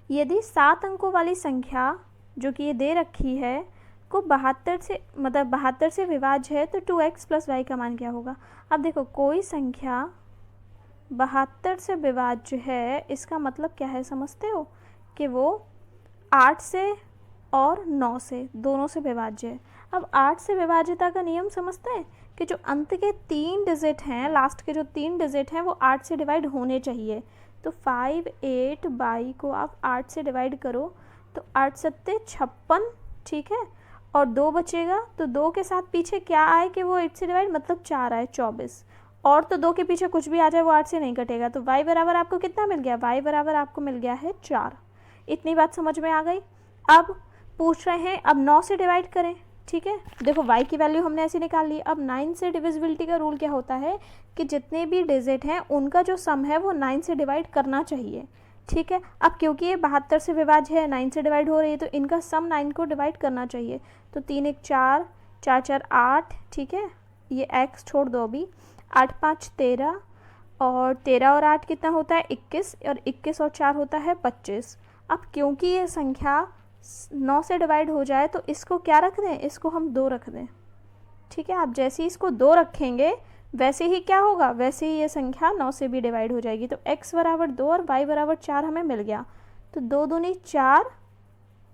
यदि 7 अंकों वाली संख्या जो कि ये दे रखी है को 72 से विभाज्य है, तो 2x + y का मान क्या होगा। अब देखो कोई संख्या 72 से विभाज्य है, इसका मतलब क्या है, समझते हो कि वो 8 से और 9 से दोनों से विभाज्य है। अब 8 से विभाज्यता का नियम समझते हैं कि जो अंत के 3 डिजिट हैं, लास्ट के जो 3 डिजिट हैं वो 8 से डिवाइड होने चाहिए। तो 5 8 22 को आप 8 से डिवाइड करो तो 8 7 56, ठीक है। और 2 बचेगा, तो 2 के साथ पीछे क्या आए कि वो 8 से डिवाइड मतलब 4 आए, 24, और तो 2 के पीछे कुछ भी आ जाए वो 8 से नहीं कटेगा। तो y बराबर आपको कितना मिल गया, y बराबर आपको मिल गया है 4। इतनी बात समझ में आ गई। अब पूछ रहे हैं अब 9 से डिवाइड करें, ठीक है। देखो y की वैल्यू हमने ऐसे निकाल ली। अब 9 से डिविजिबिलिटी का रूल क्या होता है कि जितने भी डिजिट हैं उनका जो सम है वो 9 से डिवाइड करना चाहिए, ठीक है। अब क्योंकि ये 72 से विभाज्य है, 9 से डिवाइड हो रही है, तो इनका सम 9 को डिवाइड करना चाहिए। तो 3 1 4 4 4 8, ठीक है। ये x छोड़ दो अभी, 8 5 13, और 13 और 8 कितना होता है 21, और 21 और 4 होता है 25। अब क्योंकि ये संख्या 9 से डिवाइड हो जाए तो इसको क्या रख दें, इसको हम 2 रख दें, ठीक है। आप जैसे ही इसको 2 रखेंगे वैसे ही क्या होगा, वैसे ही ये संख्या 9 से भी डिवाइड हो जाएगी। तो x बराबर 2 और y बराबर 4 हमें मिल गया। तो 2 दूनी 4,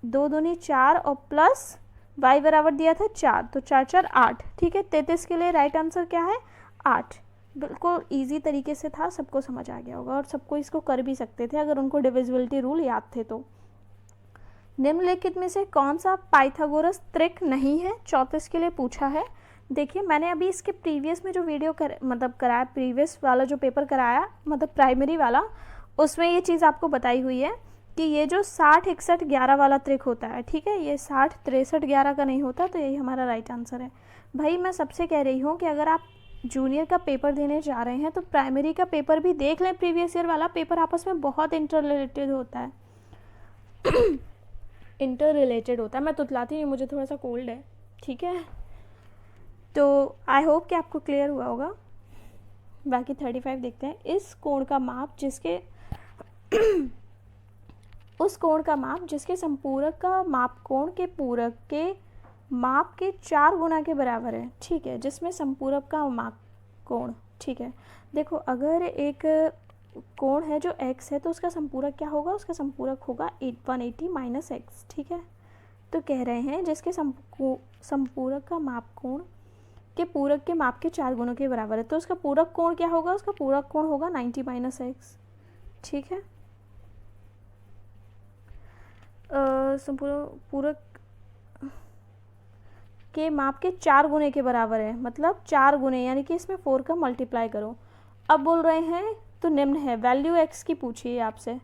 2 दूनी 4 और प्लस y बराबर दिया था 4, तो 4 4 8, ठीक है। 33 के लिए राइट आंसर क्या है, 8, बिल्कुल इजी तरीके से था, सबको समझ आ गया होगा और सबको इसको कर भी सकते थे अगर उनको डिविजिबिलिटी रूल याद थे तो। निम्नलिखित में से कौन सा पाइथागोरस त्रिक नहीं है, 34 के लिए पूछा है। देखिए मैंने अभी इसके प्रीवियस में जो वीडियो कराया, प्रीवियस वाला जो पेपर कराया मतलब प्राइमरी वाला, उसमें ये चीज़ आपको बताई हुई है कि ये जो 60 61 11 वाला त्रिक होता है, ठीक है, ये 60 63 11 का नहीं होता, तो यही हमारा राइट आंसर है। भाई मैं सबसे कह रही हूँ कि अगर आप जूनियर का पेपर देने जा रहे हैं तो प्राइमरी का पेपर भी देख लें, प्रीवियस ईयर वाला पेपर आपस में बहुत इंटर रिलेटेड होता है इंटर रिलेटेड होता है। मैं तुतलाती नहीं, मुझे थोड़ा सा कोल्ड है, ठीक है। तो आई होप कि आपको क्लियर हुआ होगा। बाकी 35 देखते हैं। इस कोण का माप जिसके उस कोण का माप जिसके संपूरक का माप कोण के पूरक के माप के 4 गुना के बराबर है, ठीक है, जिसमें संपूरक का माप कोण, ठीक है। देखो अगर एक कोण है जो x है तो उसका संपूरक क्या होगा, उसका संपूरक होगा 180 माइनस एक्स, ठीक है। तो कह रहे हैं जिसके संपूरक का माप कोण के पूरक के माप के 4 गुणों के बराबर है, तो उसका पूरक कोण क्या होगा, उसका पूरक कोण होगा 90 माइनस एक्स, ठीक है। पूरक के माप के 4 गुने के बराबर है, मतलब 4 गुने यानी कि इसमें 4 का मल्टीप्लाई करो। अब बोल रहे हैं तो निम्न है, वैल्यू x की पूछिए आपसे,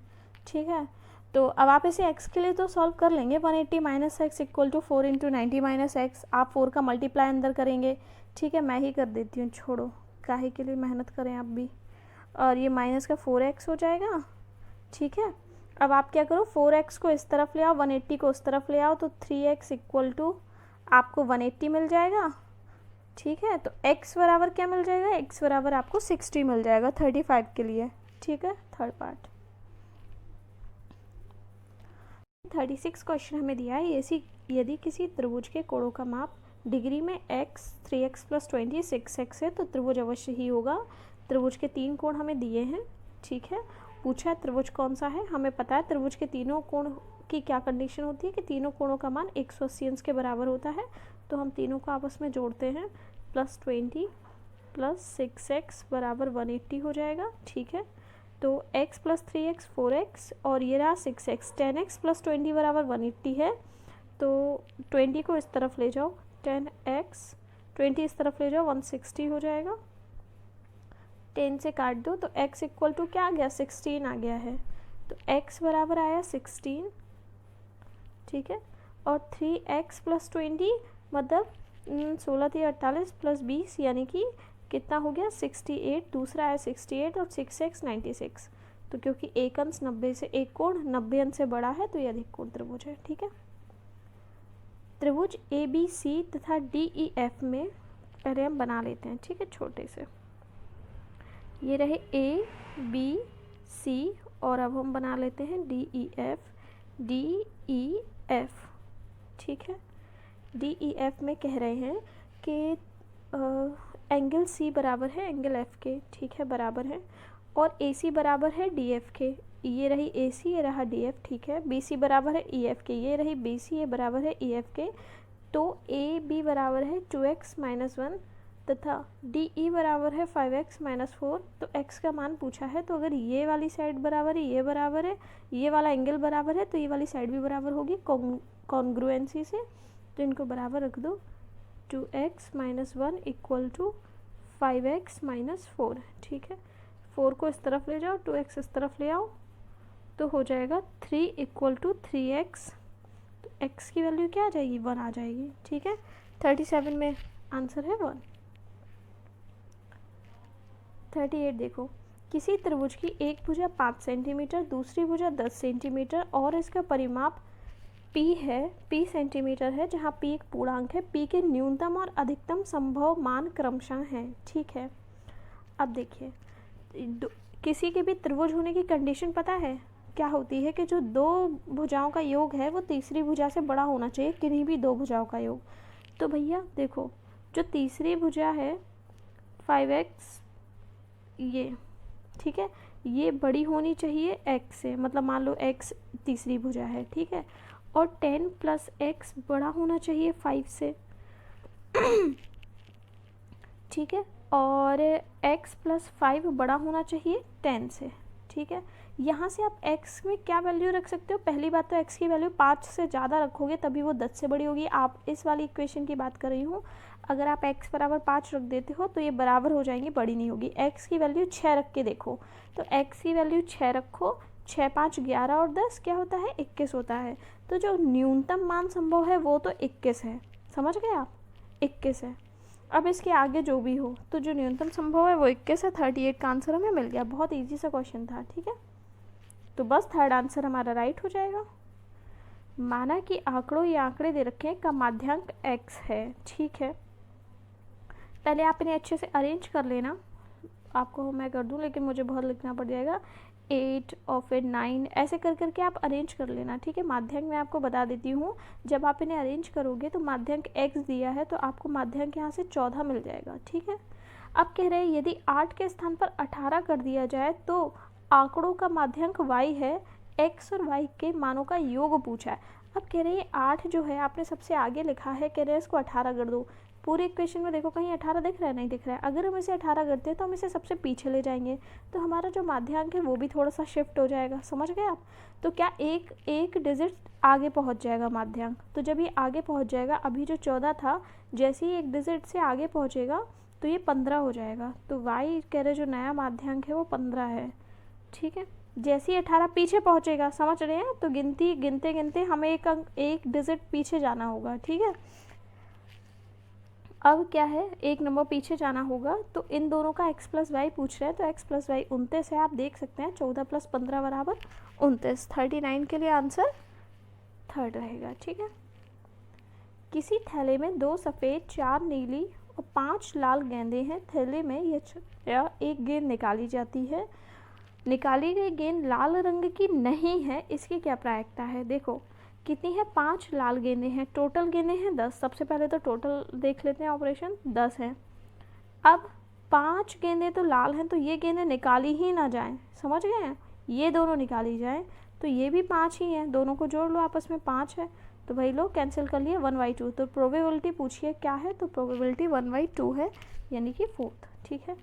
ठीक है। तो अब आप इसे x के लिए तो सॉल्व कर लेंगे, 180 minus x equal to 4 into 90 minus x, आप 4 का मल्टीप्लाई अंदर करेंगे, ठीक है। मैं ही कर देती हूँ, छोड़ो, काहे के लिए मेहनत करें आप भी। और ये माइनस का 4x हो जाएगा, ठीक है। अब आप क्या करो, 4x को इस तरफ ले आओ, 180 को उस तरफ ले आओ, तो 3x इक्वल टू आपको 180 मिल जाएगा, ठीक है। तो x बराबर क्या मिल जाएगा, x बराबर आपको 60 मिल जाएगा 35 के लिए, ठीक है। थर्ड पार्ट 36 क्वेश्चन हमें दिया है, यदि किसी त्रिभुज के कोणों का माप डिग्री में x 3x प्लस 20 6x है तो त्रिभुज अवश्य ही होगा। त्रिभुज के 3 कोण हमें दिए हैं, ठीक है। पूछा है त्रिभुज कौन सा है, हमें पता है त्रिभुज के तीनों कोण की क्या कंडीशन होती है कि तीनों कोणों का मान 180 अंश के बराबर होता है। तो हम तीनों को आपस में जोड़ते हैं, प्लस 20 प्लस 6x बराबर 180 हो जाएगा, ठीक है। तो x प्लस 3x 4x और ये रहा 6x, 10x प्लस 20 बराबर 180 है। तो 20 को इस तरफ ले जाओ, 10x 20 इस तरफ ले जाओ, 160 हो जाएगा। 10 से काट दो तो x इक्वल टू क्या आ गया, 16 आ गया है। तो x बराबर आया 16, ठीक है। और 3x प्लस 20 मतलब 16 थी 48 प्लस 20 यानी कि कितना हो गया 68, दूसरा है 68 और 6x 96। तो क्योंकि एक अंश 90 से एक कोण 90 अंश से बड़ा है तो ये अधिक कोण त्रिभुज है, ठीक है। त्रिभुज ABC तथा DEF में पहले हम बना लेते हैं, ठीक है, छोटे से। ये रहे ABC और अब हम बना लेते हैं DEF, ठीक है। DEF में कह रहे हैं कि एंगल C बराबर है एंगल F के, ठीक है, बराबर है, और AC बराबर है DF के, ये रही AC ये रहा DF, ठीक है। BC बराबर है EF के, ये रही BC ये बराबर है EF के। तो AB बराबर है 2x माइनस 1 तथा DE बराबर है 5x माइनस 4। तो x का मान पूछा है, तो अगर ये वाली साइड बराबर है, ये बराबर है, ये वाला एंगल बराबर है, तो ये वाली साइड भी बराबर होगी कॉन्ग्रुएंसी से, तो इनको बराबर रख दो। 2x minus 1 equal to 5x minus 4, ठीक है। 4 को इस तरफ ले जाओ, 2x इस तरफ ले आओ, तो हो जाएगा 3 इक्वल टू 3x। तो x की वैल्यू क्या आ जाएगी, 1 आ जाएगी, ठीक है। 37 में आंसर है 1। 38 देखो, किसी त्रिभुज की एक भुजा 5 सेंटीमीटर, दूसरी भुजा 10 सेंटीमीटर और इसका परिमाप P है, P सेंटीमीटर है, जहाँ P एक पूर्णांक है, P के न्यूनतम और अधिकतम संभव मान क्रमशः हैं, ठीक है। अब देखिए किसी के भी त्रिभुज होने की कंडीशन पता है क्या होती है कि जो दो भुजाओं का योग है वो तीसरी भुजा से बड़ा होना चाहिए, किन्हीं भी दो भुजाओं का योग। तो भैया देखो जो तीसरी भुजा है 5x ये, ठीक है, ये बड़ी होनी चाहिए x से, मतलब मान लो x तीसरी भुजा है, ठीक है, और 10 प्लस x बड़ा होना चाहिए 5 से ठीक है। और x + 5 बड़ा होना चाहिए 10 से, ठीक है। यहाँ से आप x में क्या वैल्यू रख सकते हो? पहली बात तो x की वैल्यू 5 से ज़्यादा रखोगे तभी वो 10 से बड़ी होगी। आप इस वाली इक्वेशन की बात कर रही हूँ। अगर आप x बराबर 5 रख देते हो तो ये बराबर हो जाएंगी, बड़ी नहीं होगी। x की वैल्यू 6 रख के देखो, तो x की वैल्यू 6 रखो, 6 5 11 और 10 क्या होता है? 21 होता है। तो जो न्यूनतम मान संभव है वो तो 21 है, समझ गए आप? 21 है। अब इसके आगे जो भी हो, तो जो न्यूनतम संभव है वो 21 है। 38 का आंसर हमें मिल गया। बहुत ईजी सा क्वेश्चन था, ठीक है। तो बस थर्ड आंसर हमारा राइट हो जाएगा। माना कि आंकड़ों या आंकड़े दे रखे हैं का माध्यांक x है, ठीक है। पहले आप इन्हें अच्छे से अरेंज कर लेना। आपको मैं कर दूं लेकिन मुझे बहुत लिखना पड़ जाएगा। 8 और फिर 9 ऐसे कर करके आप अरेंज कर लेना, ठीक है। माध्यांक मैं आपको बता देती हूँ, जब आप इन्हें अरेंज करोगे तो माध्यांक x दिया है तो आपको माध्यांक यहाँ से 14 मिल जाएगा, ठीक है। अब कह रहे हैं यदि 8 के स्थान पर 18 कर दिया जाए तो आंकड़ों का माध्यांक y है, x और y के मानों का योग पूछा है। अब कह रहे हैं 8 जो है आपने सबसे आगे लिखा है, कह रहे हैं इसको 18 कर दो। पूरे इक्वेशन में देखो कहीं 18 दिख रहा है? नहीं दिख रहा है। अगर हम इसे 18 करते हैं तो हम इसे सबसे पीछे ले जाएंगे तो हमारा जो माध्यांक है वो भी थोड़ा सा शिफ्ट हो जाएगा, समझ गए आप? तो क्या एक डिजिट आगे पहुंच जाएगा माध्यांक। तो जब ये आगे पहुंच जाएगा, अभी जो 14 था, जैसे ही एक डिजिट से आगे पहुंचेगा तो ये 15 हो जाएगा। तो y कह रहे जो नया माध्यांक है वो 15 है, ठीक है। जैसे ही 18 पीछे पहुंचेगा, समझ रहे हैं? तो गिनती गिनते गिनते हमें एक डिजिट पीछे जाना होगा, ठीक है। अब क्या है, एक नंबर पीछे जाना होगा। तो इन दोनों का x + y पूछ रहे हैं, तो x + y 29 है। आप देख सकते हैं 14 + 15 बराबर 29। 39 के लिए आंसर थर्ड रहेगा, ठीक है। किसी थैले में 2 सफ़ेद, 4 नीली और 5 लाल गेंदें हैं। थैले में यह एक गेंद निकाली जाती है। निकाली गई गेंद लाल रंग की नहीं है, इसकी क्या प्रायिकता है? देखो कितनी है? 5 लाल गेंदें हैं, टोटल गेंदें हैं 10। सबसे पहले तो टोटल देख लेते हैं, ऑपरेशन 10 है। अब 5 गेंदें तो लाल हैं, तो ये गेंदें निकाली ही ना जाएं, समझ गए हैं? ये दोनों निकाली जाएं तो ये भी 5 ही हैं, दोनों को जोड़ लो आपस में 5 है। तो भाई लोग कैंसिल कर लिए, 1/2। तो प्रोबेबिलिटी पूछिए क्या है, तो प्रोबेबिलिटी 1/2 है, यानी कि 4th, ठीक है।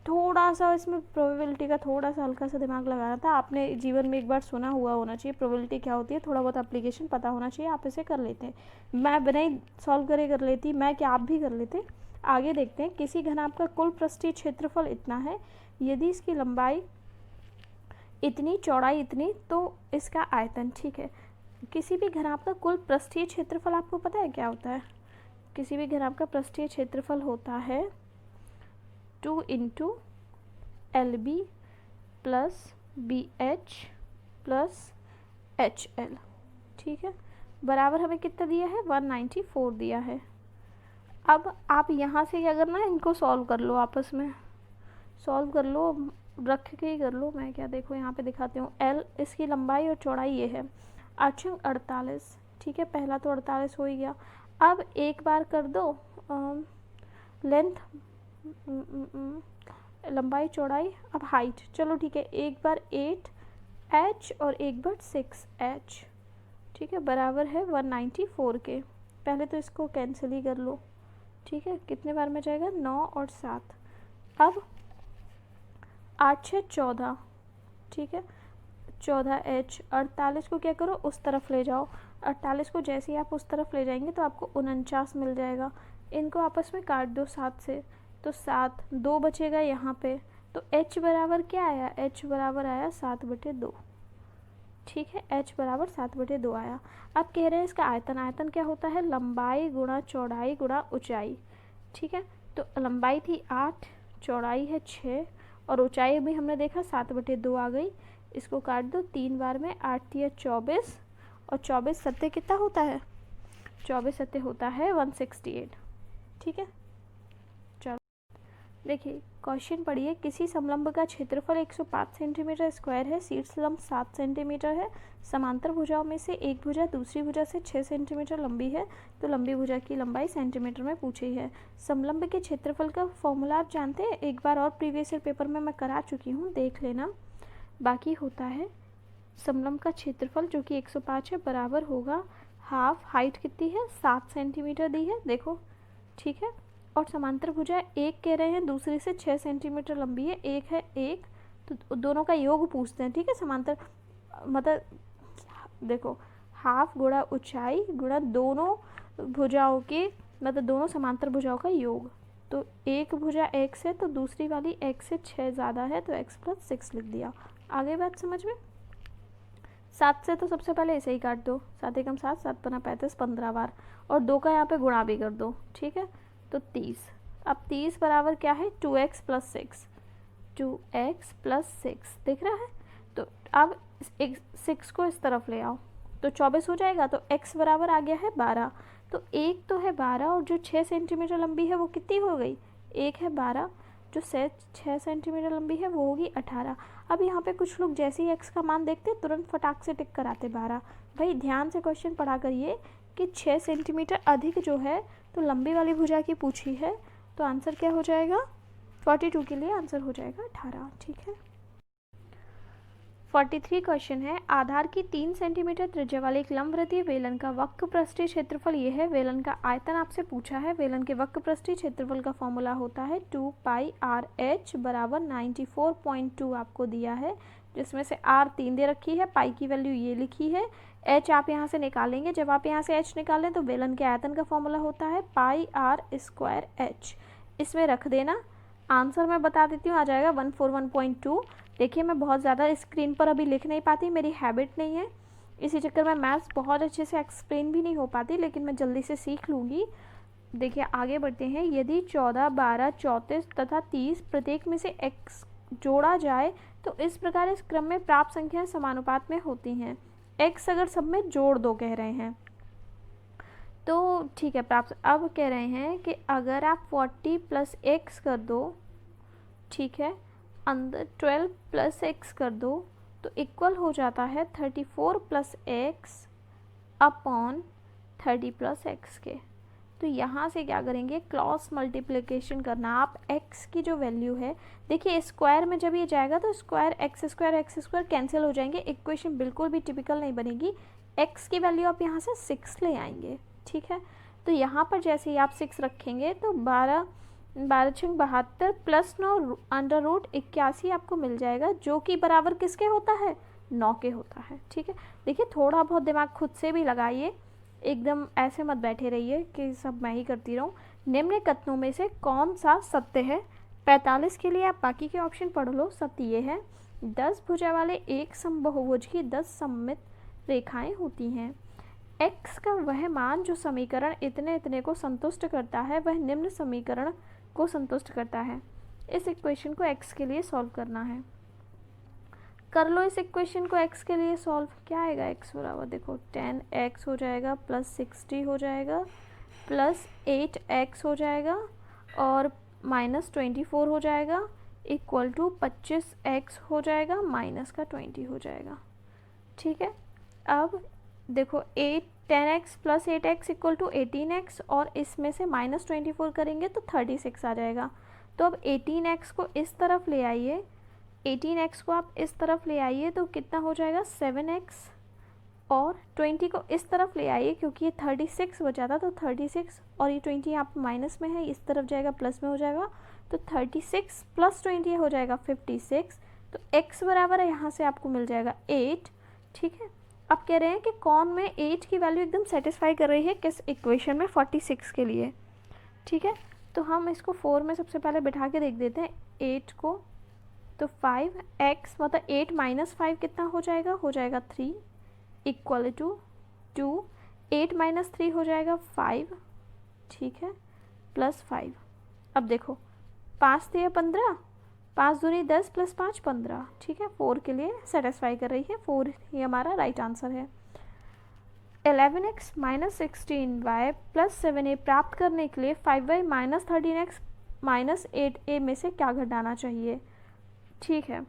थोड़ा सा इसमें प्रोबेबिलिटी का थोड़ा सा हल्का सा दिमाग लगाना था। आपने जीवन में एक बार सुना हुआ होना चाहिए प्रोबेबिलिटी क्या होती है, थोड़ा बहुत एप्लीकेशन पता होना चाहिए, आप इसे कर लेते हैं। मैं बिना ही सॉल्व करे कर लेती, मैं क्या आप भी कर लेते। आगे देखते हैं। किसी घनाभ का कुल पृष्ठीय क्षेत्रफल इतना है, यदि इसकी लंबाई इतनी, चौड़ाई इतनी, तो इसका आयतन, ठीक है। किसी भी घनाभ का कुल पृष्ठीय क्षेत्रफल आपको पता है क्या होता है? किसी भी घनाभ का पृष्ठीय क्षेत्रफल होता है 2 × LB + BH + HL, ठीक है। बराबर हमें कितना दिया है? 194 दिया है। अब आप यहाँ से क्या करना है, इनको सॉल्व कर लो, आपस में सॉल्व कर लो, रख के ही कर लो। मैं क्या, देखो यहाँ पे दिखाती हूँ। L इसकी लंबाई और चौड़ाई ये है, 8×48, ठीक है। पहला तो 48 हो ही गया। अब एक बार कर दो लेंथ, लंबाई चौड़ाई, अब हाइट, चलो ठीक है। एक बार 8h और एक बार 6h, ठीक है, बराबर है 194 के। पहले तो इसको कैंसिल ही कर लो, ठीक है। कितने बार में जाएगा? 9 और 7। अब 8 6 14, ठीक है, 14h। 48 को क्या करो, उस तरफ ले जाओ। 48 को जैसे ही आप उस तरफ ले जाएंगे तो आपको 49 मिल जाएगा। इनको आपस में काट दो 7 से, तो 7, 2 बचेगा यहाँ पे। तो h बराबर क्या आया? h बराबर आया 7/2, ठीक है। h बराबर 7/2 आया। अब कह रहे हैं इसका आयतन। आयतन क्या होता है? लंबाई गुणा चौड़ाई गुणा ऊंचाई, ठीक है। तो लंबाई थी 8, चौड़ाई है 6 और ऊंचाई भी हमने देखा 7/2 आ गई। इसको काट दो 3 बार में, 8 × 24 और 24 सत्ते कितना होता है? 24 सत्ते होता है 168, ठीक है। चलो देखिए क्वेश्चन पढ़िए। किसी समलंब का क्षेत्रफल 105 सेंटीमीटर स्क्वायर है, शीर्ष लंब 7 सेंटीमीटर है, समांतर भुजाओं में से एक भुजा दूसरी भुजा से 6 सेंटीमीटर लंबी है, तो लंबी भुजा की लंबाई सेंटीमीटर में पूछी है। समलंब के क्षेत्रफल का फॉर्मूला आप जानते हैं, एक बार और प्रीवियस ईयर पेपर में मैं करा चुकी हूँ, देख लेना। बाकी होता है समलंब का क्षेत्रफल जो कि 105 है, बराबर होगा हाफ, हाइट कितनी है? 7 सेंटीमीटर दी है, देखो, ठीक है। और समांतर भुजा एक कह रहे हैं, दूसरी से 6 सेंटीमीटर लंबी है, एक है एक, तो दोनों का योग पूछते हैं, ठीक है। समांतर मतलब देखो हाफ गुणा ऊंचाई गुणा दोनों भुजाओं के मतलब दोनों समांतर भुजाओं का योग। तो एक भुजा x है तो दूसरी वाली x से 6 ज़्यादा है तो x + 6 लिख दिया। आगे बात समझ में। 7 से तो सबसे पहले इसे ही काट दो, 7 एकम 7, 7 पन्ना 35, 15 बार, और 2 का यहाँ पे गुणा भी कर दो, ठीक है। तो 30। अब 30 बराबर क्या है 2x + 6, 2x + 6 दिख रहा है। तो अब 6 को इस तरफ ले आओ तो 24 हो जाएगा। तो x बराबर आ गया है 12। तो एक तो है 12 और जो 6 सेंटीमीटर लंबी है वो कितनी हो गई, एक है 12, जो 6 सेंटीमीटर लंबी है वो होगी 18। अब यहाँ पे कुछ लोग जैसे ही x का मान देखते तुरंत फटाक से टिक कर आते 12। भाई ध्यान से क्वेश्चन पढ़ा करिए कि 6 सेंटीमीटर अधिक जो है तो लंबी वाली भुजा की पूछी है, तो आंसर क्या हो जाएगा 42 के लिए आंसर हो जाएगा 18, ठीक है। 43 क्वेश्चन है, आधार की 3 सेंटीमीटर त्रिज्या वाले एक लंबवृत्तीय वेलन का वक्र पृष्ठीय क्षेत्रफल ये है। वेलन का आयतन आपसे पूछा है। वेलन के वक्र पृष्ठीय क्षेत्रफल का फॉर्मूला होता है 2πRh बराबर 94.2 आपको दिया है, जिसमें से r 3 दे रखी है, पाई की वैल्यू ये लिखी है, h आप यहाँ से निकालेंगे। जब आप यहाँ से h निकालें तो वेलन के आयतन का फॉर्मूला होता है πr²h, इसमें रख देना। आंसर मैं बता देती हूँ, आ जाएगा 141.2। देखिए मैं बहुत ज़्यादा स्क्रीन पर अभी लिख नहीं पाती, मेरी हैबिट नहीं है, इसी चक्कर में मैथ्स बहुत अच्छे से एक्सप्लेन भी नहीं हो पाती, लेकिन मैं जल्दी से सीख लूँगी। देखिए आगे बढ़ते हैं। यदि 14, 12, 34 तथा 30 प्रत्येक में से x जोड़ा जाए तो इस प्रकार इस क्रम में प्राप्त संख्याएं समानुपात में होती हैं। x अगर सब में जोड़ दो कह रहे हैं तो ठीक है प्राप्त। अब कह रहे हैं कि अगर आप 40 + x कर दो, ठीक है, अंदर 12 + x कर दो तो इक्वल हो जाता है 34 + x अपॉन 30 + x के। तो यहाँ से क्या करेंगे, क्रॉस मल्टीप्लिकेशन करना। आप x की जो वैल्यू है, देखिए स्क्वायर में जब ये जाएगा तो स्क्वायर x² कैंसिल हो जाएंगे, इक्वेशन बिल्कुल भी टिपिकल नहीं बनेगी। x की वैल्यू आप यहाँ से 6 ले आएंगे, ठीक है। तो यहाँ पर जैसे ही आप 6 रखेंगे तो 12 6 72 + 9 √81 आपको मिल जाएगा, जो कि बराबर किसके होता है 9 के होता है, ठीक है। देखिए थोड़ा बहुत दिमाग खुद से भी लगाइए, एकदम ऐसे मत बैठे रहिए कि सब मैं ही करती रहूँ। निम्न कथनों में से कौन सा सत्य है। 45 के लिए आप बाकी के ऑप्शन पढ़ लो। सत्य ये है 10 भुजा वाले एक समबाहुभुज की 10 सममित रेखाएं होती हैं। x का वह मान जो समीकरण इतने इतने को संतुष्ट करता है वह निम्न समीकरण को संतुष्ट करता है। इस इक्वेशन को x के लिए सॉल्व करना है। कर लो इस इक्वेशन को x के लिए सॉल्व। क्या आएगा x बराबर, देखो 10x हो जाएगा प्लस 60 हो जाएगा प्लस 8x हो जाएगा और माइनस 24 हो जाएगा इक्वल टू 25x हो जाएगा माइनस का 20 हो जाएगा, ठीक है। अब देखो 10x plus 8x equal to 18x और इसमें से माइनस 24 करेंगे तो 36 आ जाएगा। तो अब 18x को इस तरफ ले आइए, 18x को आप इस तरफ ले आइए तो कितना हो जाएगा 7x, और 20 को इस तरफ ले आइए क्योंकि ये 36 बचा था तो 36 और ये 20 यहाँ पर माइनस में है, इस तरफ जाएगा प्लस में हो जाएगा तो 36 + 20 हो जाएगा 56। तो x बराबर है यहाँ से आपको मिल जाएगा 8, ठीक है। अब कह रहे हैं कि कौन में 8 की वैल्यू एकदम सेटिस्फाई कर रही है किस इक्वेशन में 46 के लिए, ठीक है। तो हम इसको 4 में सबसे पहले बिठा के देख देते हैं 8 को। तो 5x मतलब 8 - 5 कितना हो जाएगा 3 इक्वल टू 2, 8 - 3 हो जाएगा 5, ठीक है, प्लस 5। अब देखो 5 × 15, 5 दूनी 10 + 5 15, ठीक है। 4 के लिए सेटिस्फाई कर रही है, 4 ही हमारा राइट आंसर है। 11x - 16y + 7a प्राप्त करने के लिए 5y - 13x - 8a में से क्या घटाना चाहिए, ठीक है।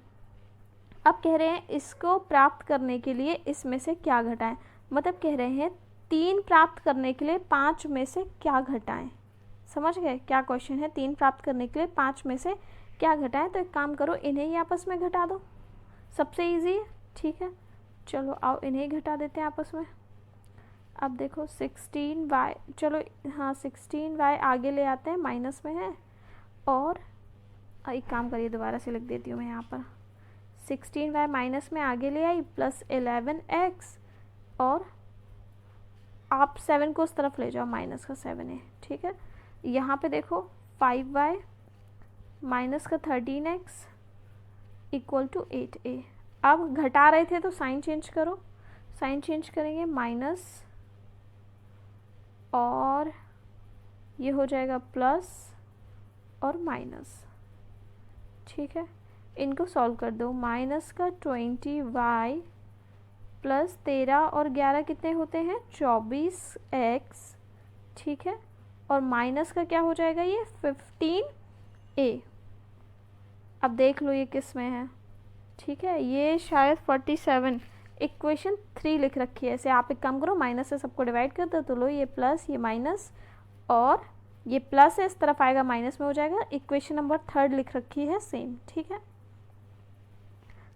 अब कह रहे हैं इसको प्राप्त करने के लिए इसमें से क्या घटाएं, मतलब कह रहे हैं 3 प्राप्त करने के लिए 5 में से क्या घटाएं। समझ गए क्या क्वेश्चन है, 3 प्राप्त करने के लिए 5 में से क्या घटाएं। तो एक काम करो इन्हें ही आपस में घटा दो, सबसे इजी है, ठीक है। चलो आओ इन्हें ही घटा देते हैं आपस में। अब देखो 16y, चलो हाँ 16y आगे ले आते हैं, माइनस में है। और एक काम करिए, दोबारा से लिख देती हूँ मैं यहाँ पर, 16y माइनस में आगे ले आई प्लस 11x, और आप 7 को उस तरफ ले जाओ, माइनस का 7 है, ठीक है। यहाँ पे देखो 5y माइनस का 13x इक्वल टू 8a। अब घटा रहे थे तो साइन चेंज करो, साइन चेंज करेंगे, माइनस और ये हो जाएगा प्लस और माइनस, ठीक है। इनको सॉल्व कर दो, माइनस का 20y प्लस 13 और 11 कितने होते हैं 24x, ठीक है। और माइनस का क्या हो जाएगा ये 15a। अब देख लो ये किस में है, ठीक है। ये शायद 47 इक्वेशन 3 लिख रखी है ऐसे। आप एक काम करो, माइनस से सबको डिवाइड कर दो, तो लो ये प्लस ये माइनस, और ये प्लस है इस तरफ आएगा माइनस में हो जाएगा। इक्वेशन नंबर 3 लिख रखी है सेम, ठीक है।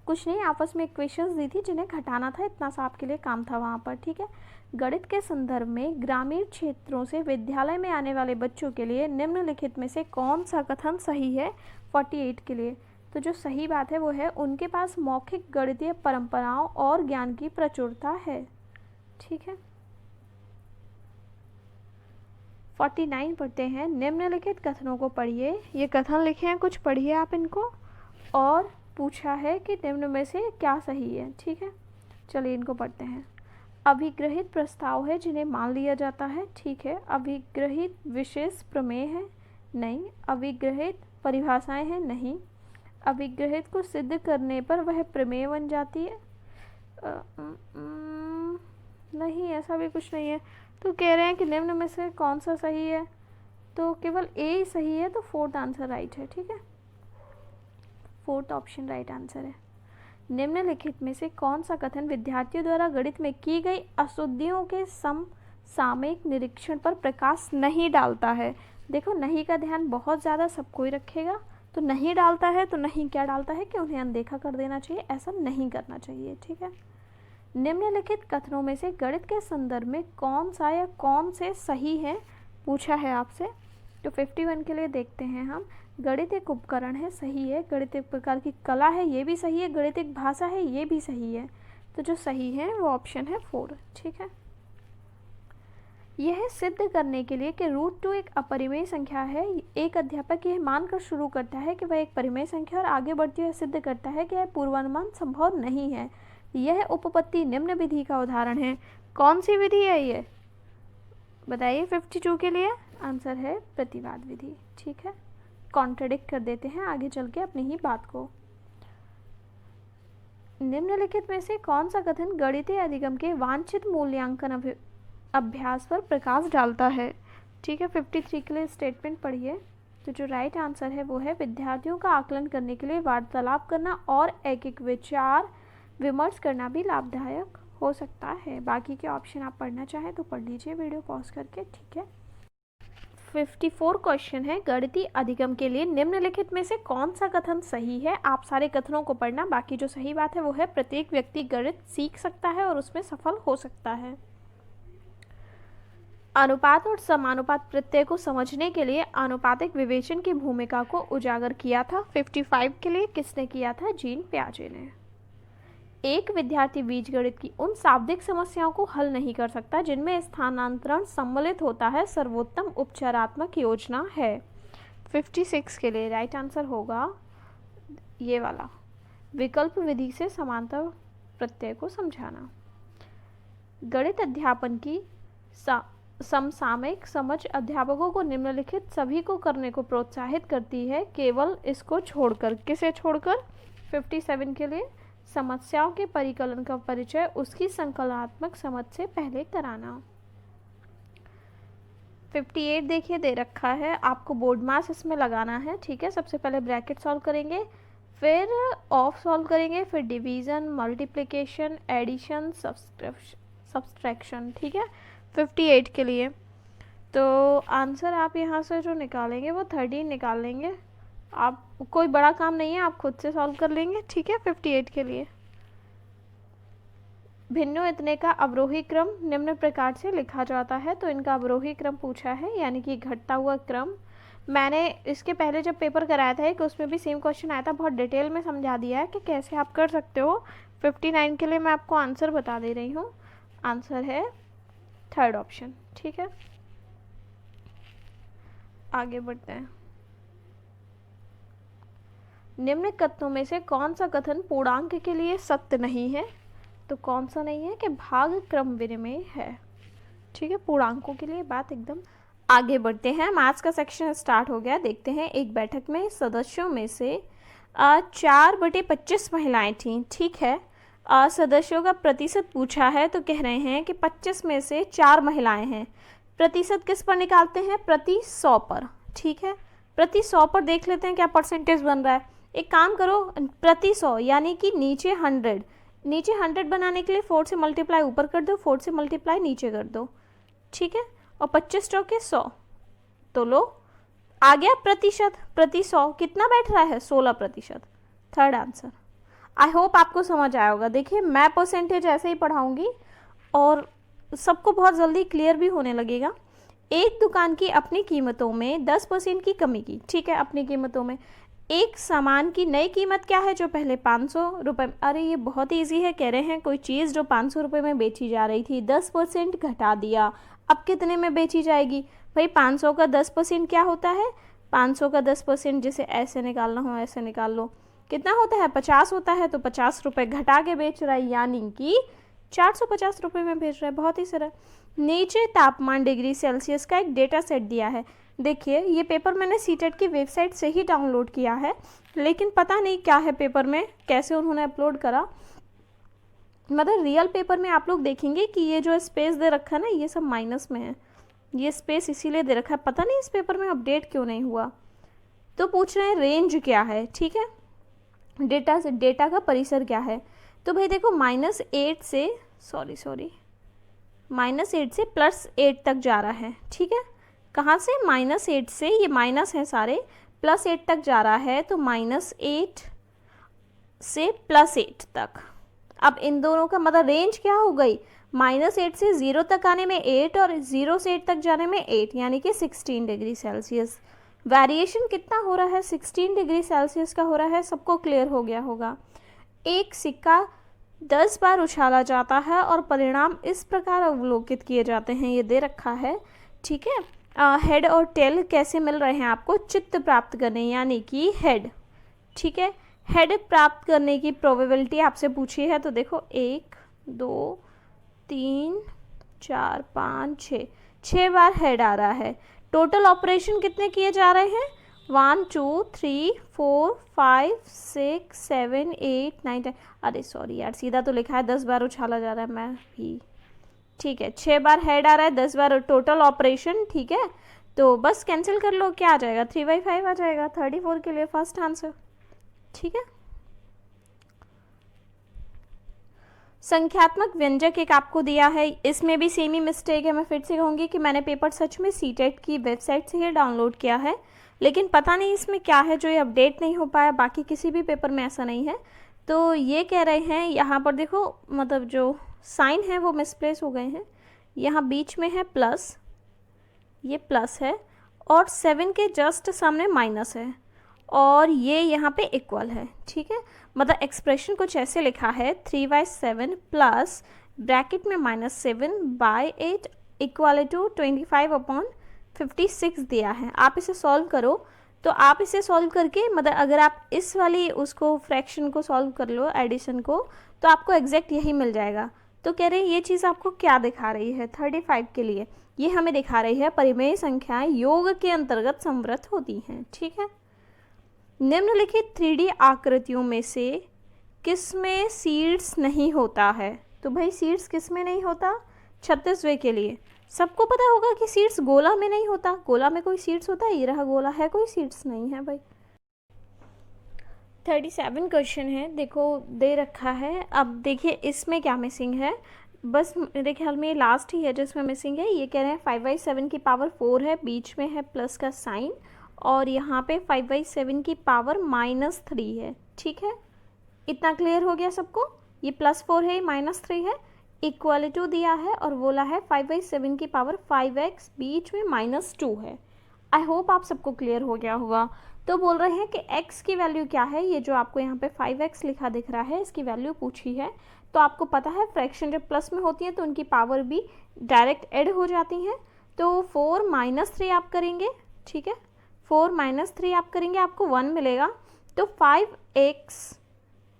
कुछ नहीं, आपस में इक्वेशंस दी थी जिन्हें घटाना था, इतना सा आपके लिए काम था वहाँ पर, ठीक है। गणित के संदर्भ में ग्रामीण क्षेत्रों से विद्यालय में आने वाले बच्चों के लिए निम्नलिखित में से कौन सा कथन सही है 48 के लिए। तो जो सही बात है वो है, उनके पास मौखिक गणितीय परंपराओं और ज्ञान की प्रचुरता है, ठीक है। 49 पढ़ते हैं, निम्नलिखित कथनों को पढ़िए। ये कथन लिखे हैं कुछ, पढ़िए आप इनको, और पूछा है कि निम्न में से क्या सही है, ठीक है। चलिए इनको पढ़ते हैं। अभिग्रहित प्रस्ताव है जिन्हें मान लिया जाता है, ठीक है। अभिग्रहित विशेष प्रमेय है, नहीं। अभिग्रहित परिभाषाएं हैं, नहीं। अभिग्रहित को सिद्ध करने पर वह प्रमेय बन जाती है, नहीं, ऐसा भी कुछ नहीं है। तो कह रहे हैं कि निम्न में से कौन सा सही है, तो केवल ए ही सही है, तो फोर्थ आंसर राइट है, ठीक है। फोर्थ ऑप्शन राइट आंसर है। निम्नलिखित में से कौन सा कथन विद्यार्थियों द्वारा गणित में की गई अशुद्धियों के समसामयिक निरीक्षण पर प्रकाश नहीं डालता है। देखो नहीं का ध्यान बहुत ज़्यादा सबको ही रखेगा, तो नहीं डालता है तो नहीं क्या डालता है कि उन्हें अनदेखा कर देना चाहिए, ऐसा नहीं करना चाहिए, ठीक है। निम्नलिखित कथनों में से गणित के संदर्भ में कौन सा या कौन से सही है पूछा है आपसे। तो 51 के लिए देखते हैं हम। गणित एक उपकरण है, सही है। गणित एक प्रकार की कला है, ये भी सही है। गणित एक भाषा है, ये भी सही है। तो जो सही है वो ऑप्शन है 4, ठीक है। यह सिद्ध करने के लिए कि √2 एक अपरिमेय संख्या है, एक अध्यापक यह मानकर शुरू करता है कि वह एक परिमेय संख्या और आगे बढ़ती हुई सिद्ध करता है कि यह पूर्वानुमान संभव नहीं है। यह उपपत्ति निम्न विधि का उदाहरण है। कौन सी विधि है ये बताइए। 52 के लिए आंसर है प्रतिवाद विधि, ठीक है। कॉन्ट्रडिक्ट कर देते हैं आगे चल के अपनी ही बात को। निम्नलिखित में से कौन सा कथन गणितीय अधिगम के वांछित मूल्यांकन अभ्यास पर प्रकाश डालता है, ठीक है। 53 के लिए स्टेटमेंट पढ़िए। तो जो राइट आंसर है वो है, विद्यार्थियों का आकलन करने के लिए वार्तालाप करना और एक विचार विमर्श करना भी लाभदायक हो सकता है। बाकी के ऑप्शन आप पढ़ना चाहें तो पढ़ लीजिए वीडियो पॉज करके, ठीक है। 54 क्वेश्चन है, गणितीय अधिगम के लिए निम्नलिखित में से कौन सा कथन सही है। आप सारे कथनों को पढ़ना, बाकी जो सही बात है वो है, प्रत्येक व्यक्ति गणित सीख सकता है और उसमें सफल हो सकता है। अनुपात और समानुपात प्रत्यय को समझने के लिए आनुपातिक विवेचन की भूमिका को उजागर किया था। 55 के लिए किसने किया था, जीन पियाजे ने। एक विद्यार्थी बीजगणित की उन शाब्दिक समस्याओं को हल नहीं कर सकता जिनमें स्थानांतरण सम्मिलित होता है, सर्वोत्तम उपचारात्मक योजना है। 56 के लिए राइट आंसर होगा ये वाला, विकल्प विधि से समांतर प्रत्यय को समझाना। गणित अध्यापन की समसामयिक समझ अध्यापकों को निम्नलिखित सभी को करने को प्रोत्साहित करती है, केवल इसको छोड़कर। किसे छोड़कर। 57 के लिए समस्याओं के परिकलन का परिचय उसकी संकलनात्मक समझ से पहले कराना। 58 देखिए दे रखा है, आपको बोर्ड मास इसमें लगाना है, ठीक है। सबसे पहले ब्रैकेट सॉल्व करेंगे, फिर ऑफ सॉल्व करेंगे, फिर डिवीज़न, मल्टीप्लिकेशन, एडिशन, सब्सट्रैक्शन, ठीक है। 58 के लिए तो आंसर आप यहाँ से जो निकालेंगे वो 13 निकाल लेंगे। आप कोई बड़ा काम नहीं है, आप खुद से सॉल्व कर लेंगे, ठीक है। 58 के लिए भिन्नो इतने का अवरोही क्रम निम्न प्रकार से लिखा जाता है। तो इनका अवरोही क्रम पूछा है, यानी कि घटता हुआ क्रम। मैंने इसके पहले जब पेपर कराया था कि उसमें भी सेम क्वेश्चन आया था, बहुत डिटेल में समझा दिया है कि कैसे आप कर सकते हो। 59 के लिए मैं आपको आंसर बता दे रही हूँ। आंसर है थर्ड ऑप्शन। ठीक है, आगे बढ़ते हैं। निम्न कथनों में से कौन सा कथन पूर्णांक के लिए सत्य नहीं है? तो कौन सा नहीं है कि भाग क्रम विनिमय है। ठीक है, पूर्णांकों के लिए बात एकदम। आगे बढ़ते हैं, मैथ्स का सेक्शन स्टार्ट हो गया। देखते हैं, एक बैठक में सदस्यों में से 4/25 महिलाएं थीं। ठीक है, सदस्यों का प्रतिशत पूछा है, तो कह रहे हैं कि 25 में से 4 महिलाएं हैं। प्रतिशत किस पर निकालते हैं? प्रति 100 पर। ठीक है, प्रति 100 पर देख लेते हैं क्या परसेंटेज बन रहा है। एक काम करो, प्रति 100 यानी कि नीचे 100, नीचे 100 बनाने के लिए 4 से मल्टीप्लाई ऊपर कर दो, 4 से मल्टीप्लाई नीचे कर दो। ठीक है, और 25 चौके 100, तो लो आ गया प्रतिशत। प्रति 100 कितना बैठ रहा है? 16%। Third answer. आई होप आपको समझ आया होगा। देखिए, मैं परसेंटेज ऐसे ही पढ़ाऊंगी और सबको बहुत जल्दी क्लियर भी होने लगेगा। एक दुकान की अपनी कीमतों में 10% की कमी की। ठीक है, अपनी कीमतों में एक सामान की नई कीमत क्या है? जो पहले 500 रुपये, अरे ये बहुत ईजी है। कह रहे हैं कोई चीज़ जो 500 रुपये में बेची जा रही थी 10% घटा दिया, अब कितने में बेची जाएगी? भाई 500 का 10% क्या होता है? 500 का 10% जैसे ऐसे निकालना हो ऐसे निकाल लो, कितना होता है? 50 होता है। तो 50 रुपये घटा के बेच रहा है, यानी कि 450 रुपये में बेच रहा है। बहुत ही सरल। नीचे तापमान डिग्री सेल्सियस का एक डेटा सेट दिया है। देखिए, ये पेपर मैंने सीटेट की वेबसाइट से ही डाउनलोड किया है, लेकिन पता नहीं क्या है पेपर में, कैसे उन्होंने अपलोड करा। मतलब रियल पेपर में आप लोग देखेंगे कि ये जो स्पेस दे रखा है ना, ये सब माइनस में है। ये स्पेस इसीलिए दे रखा है, पता नहीं इस पेपर में अपडेट क्यों नहीं हुआ। तो पूछ रहे हैं रेंज क्या है। ठीक है, डेटा का परिसर क्या है? तो भाई देखो, -8 से -8 से +8 तक जा रहा है। ठीक है, कहाँ से? -8 से, ये माइनस है सारे, +8 तक जा रहा है। तो -8 से +8 तक। अब इन दोनों का मतलब रेंज क्या हो गई? -8 से 0 तक आने में 8 और 0 से 8 तक जाने में 8, यानी कि 16 डिग्री सेल्सियस। वेरिएशन कितना हो रहा है? 16 डिग्री सेल्सियस का हो रहा है। सबको क्लियर हो गया होगा। एक सिक्का 10 बार उछाला जाता है और परिणाम इस प्रकार अवलोकित किए जाते हैं। ये दे रखा है। ठीक है, हेड और टेल कैसे मिल रहे हैं आपको? चित्त प्राप्त करने, यानी कि हेड। ठीक है, हेड प्राप्त करने की प्रोबेबिलिटी आपसे पूछी है। तो देखो 1 2 3 4 5 6 बार हेड आ रहा है। टोटल ऑपरेशन कितने किए जा रहे हैं? 1 2 3 4 5 6 7 8 9 10। अरे सॉरी यार, सीधा तो लिखा है 10 बार उछाला जा रहा है, मैं भी। ठीक है, 6 बार हेड आ रहा है, 10 बार टोटल ऑपरेशन। ठीक है, तो बस कैंसिल कर लो, क्या आ जाएगा? 3/5 आ जाएगा। 34 के लिए फर्स्ट आंसर। ठीक है, संख्यात्मक व्यंजक एक आपको दिया है, इसमें भी सेम ही मिस्टेक है। मैं फिर से कहूँगी कि मैंने पेपर सच में सीटेट की वेबसाइट से ही डाउनलोड किया है, लेकिन पता नहीं इसमें क्या है जो ये अपडेट नहीं हो पाया। बाकी किसी भी पेपर में ऐसा नहीं है। तो ये कह रहे हैं, यहाँ पर देखो, मतलब जो साइन है वो मिसप्लेस हो गए हैं। यहाँ बीच में है प्लस, ये प्लस है, और 7 के जस्ट सामने माइनस है, और ये यहाँ पे इक्वल है। ठीक है, मतलब एक्सप्रेशन कुछ ऐसे लिखा है, 3/7 प्लस ब्रैकेट में -7/8 इक्वल टू 25/56 दिया है। आप इसे सॉल्व करो, तो आप इसे सॉल्व करके, मतलब अगर आप इस वाली उसको फ्रैक्शन को सॉल्व कर लो, एडिशन को, तो आपको एग्जैक्ट यही मिल जाएगा। तो कह रहे हैं ये चीज़ आपको क्या दिखा रही है? 35 के लिए ये हमें दिखा रही है परिमेय संख्याएं योग के अंतर्गत संवृत होती हैं। ठीक है, निम्नलिखित 3D आकृतियों में से किसमें सीड्स नहीं होता है? तो भाई सीड्स किसमें नहीं होता? 36वें के लिए सबको पता होगा कि सीड्स गोला में नहीं होता। गोला में कोई सीड्स होता है? ये रहा गोला, है कोई सीड्स नहीं है भाई। 37 क्वेश्चन है, देखो दे रखा है। अब देखिए इसमें क्या मिसिंग है, बस मेरे ख्याल में ये लास्ट ही है जिसमें मिसिंग है। ये कह रहे हैं 5/7 की पावर 4 है, बीच में है प्लस का साइन, और यहाँ पे 5/7 की पावर -3 है। ठीक है, इतना क्लियर हो गया सबको? ये +4 है, ये -3 है, इक्वल टू दिया है और बोला है 5/7 की पावर 5x, बीच में -2 है। आई होप आप सबको क्लियर हो गया होगा। तो बोल रहे हैं कि x की वैल्यू क्या है, ये जो आपको यहाँ पे 5x लिखा दिख रहा है इसकी वैल्यू पूछी है। तो आपको पता है फ्रैक्शन जब प्लस में होती है तो उनकी पावर भी डायरेक्ट ऐड हो जाती हैं। तो 4 - 3 आप करेंगे, ठीक है, 4 - 3 आप करेंगे आपको 1 मिलेगा। तो 5x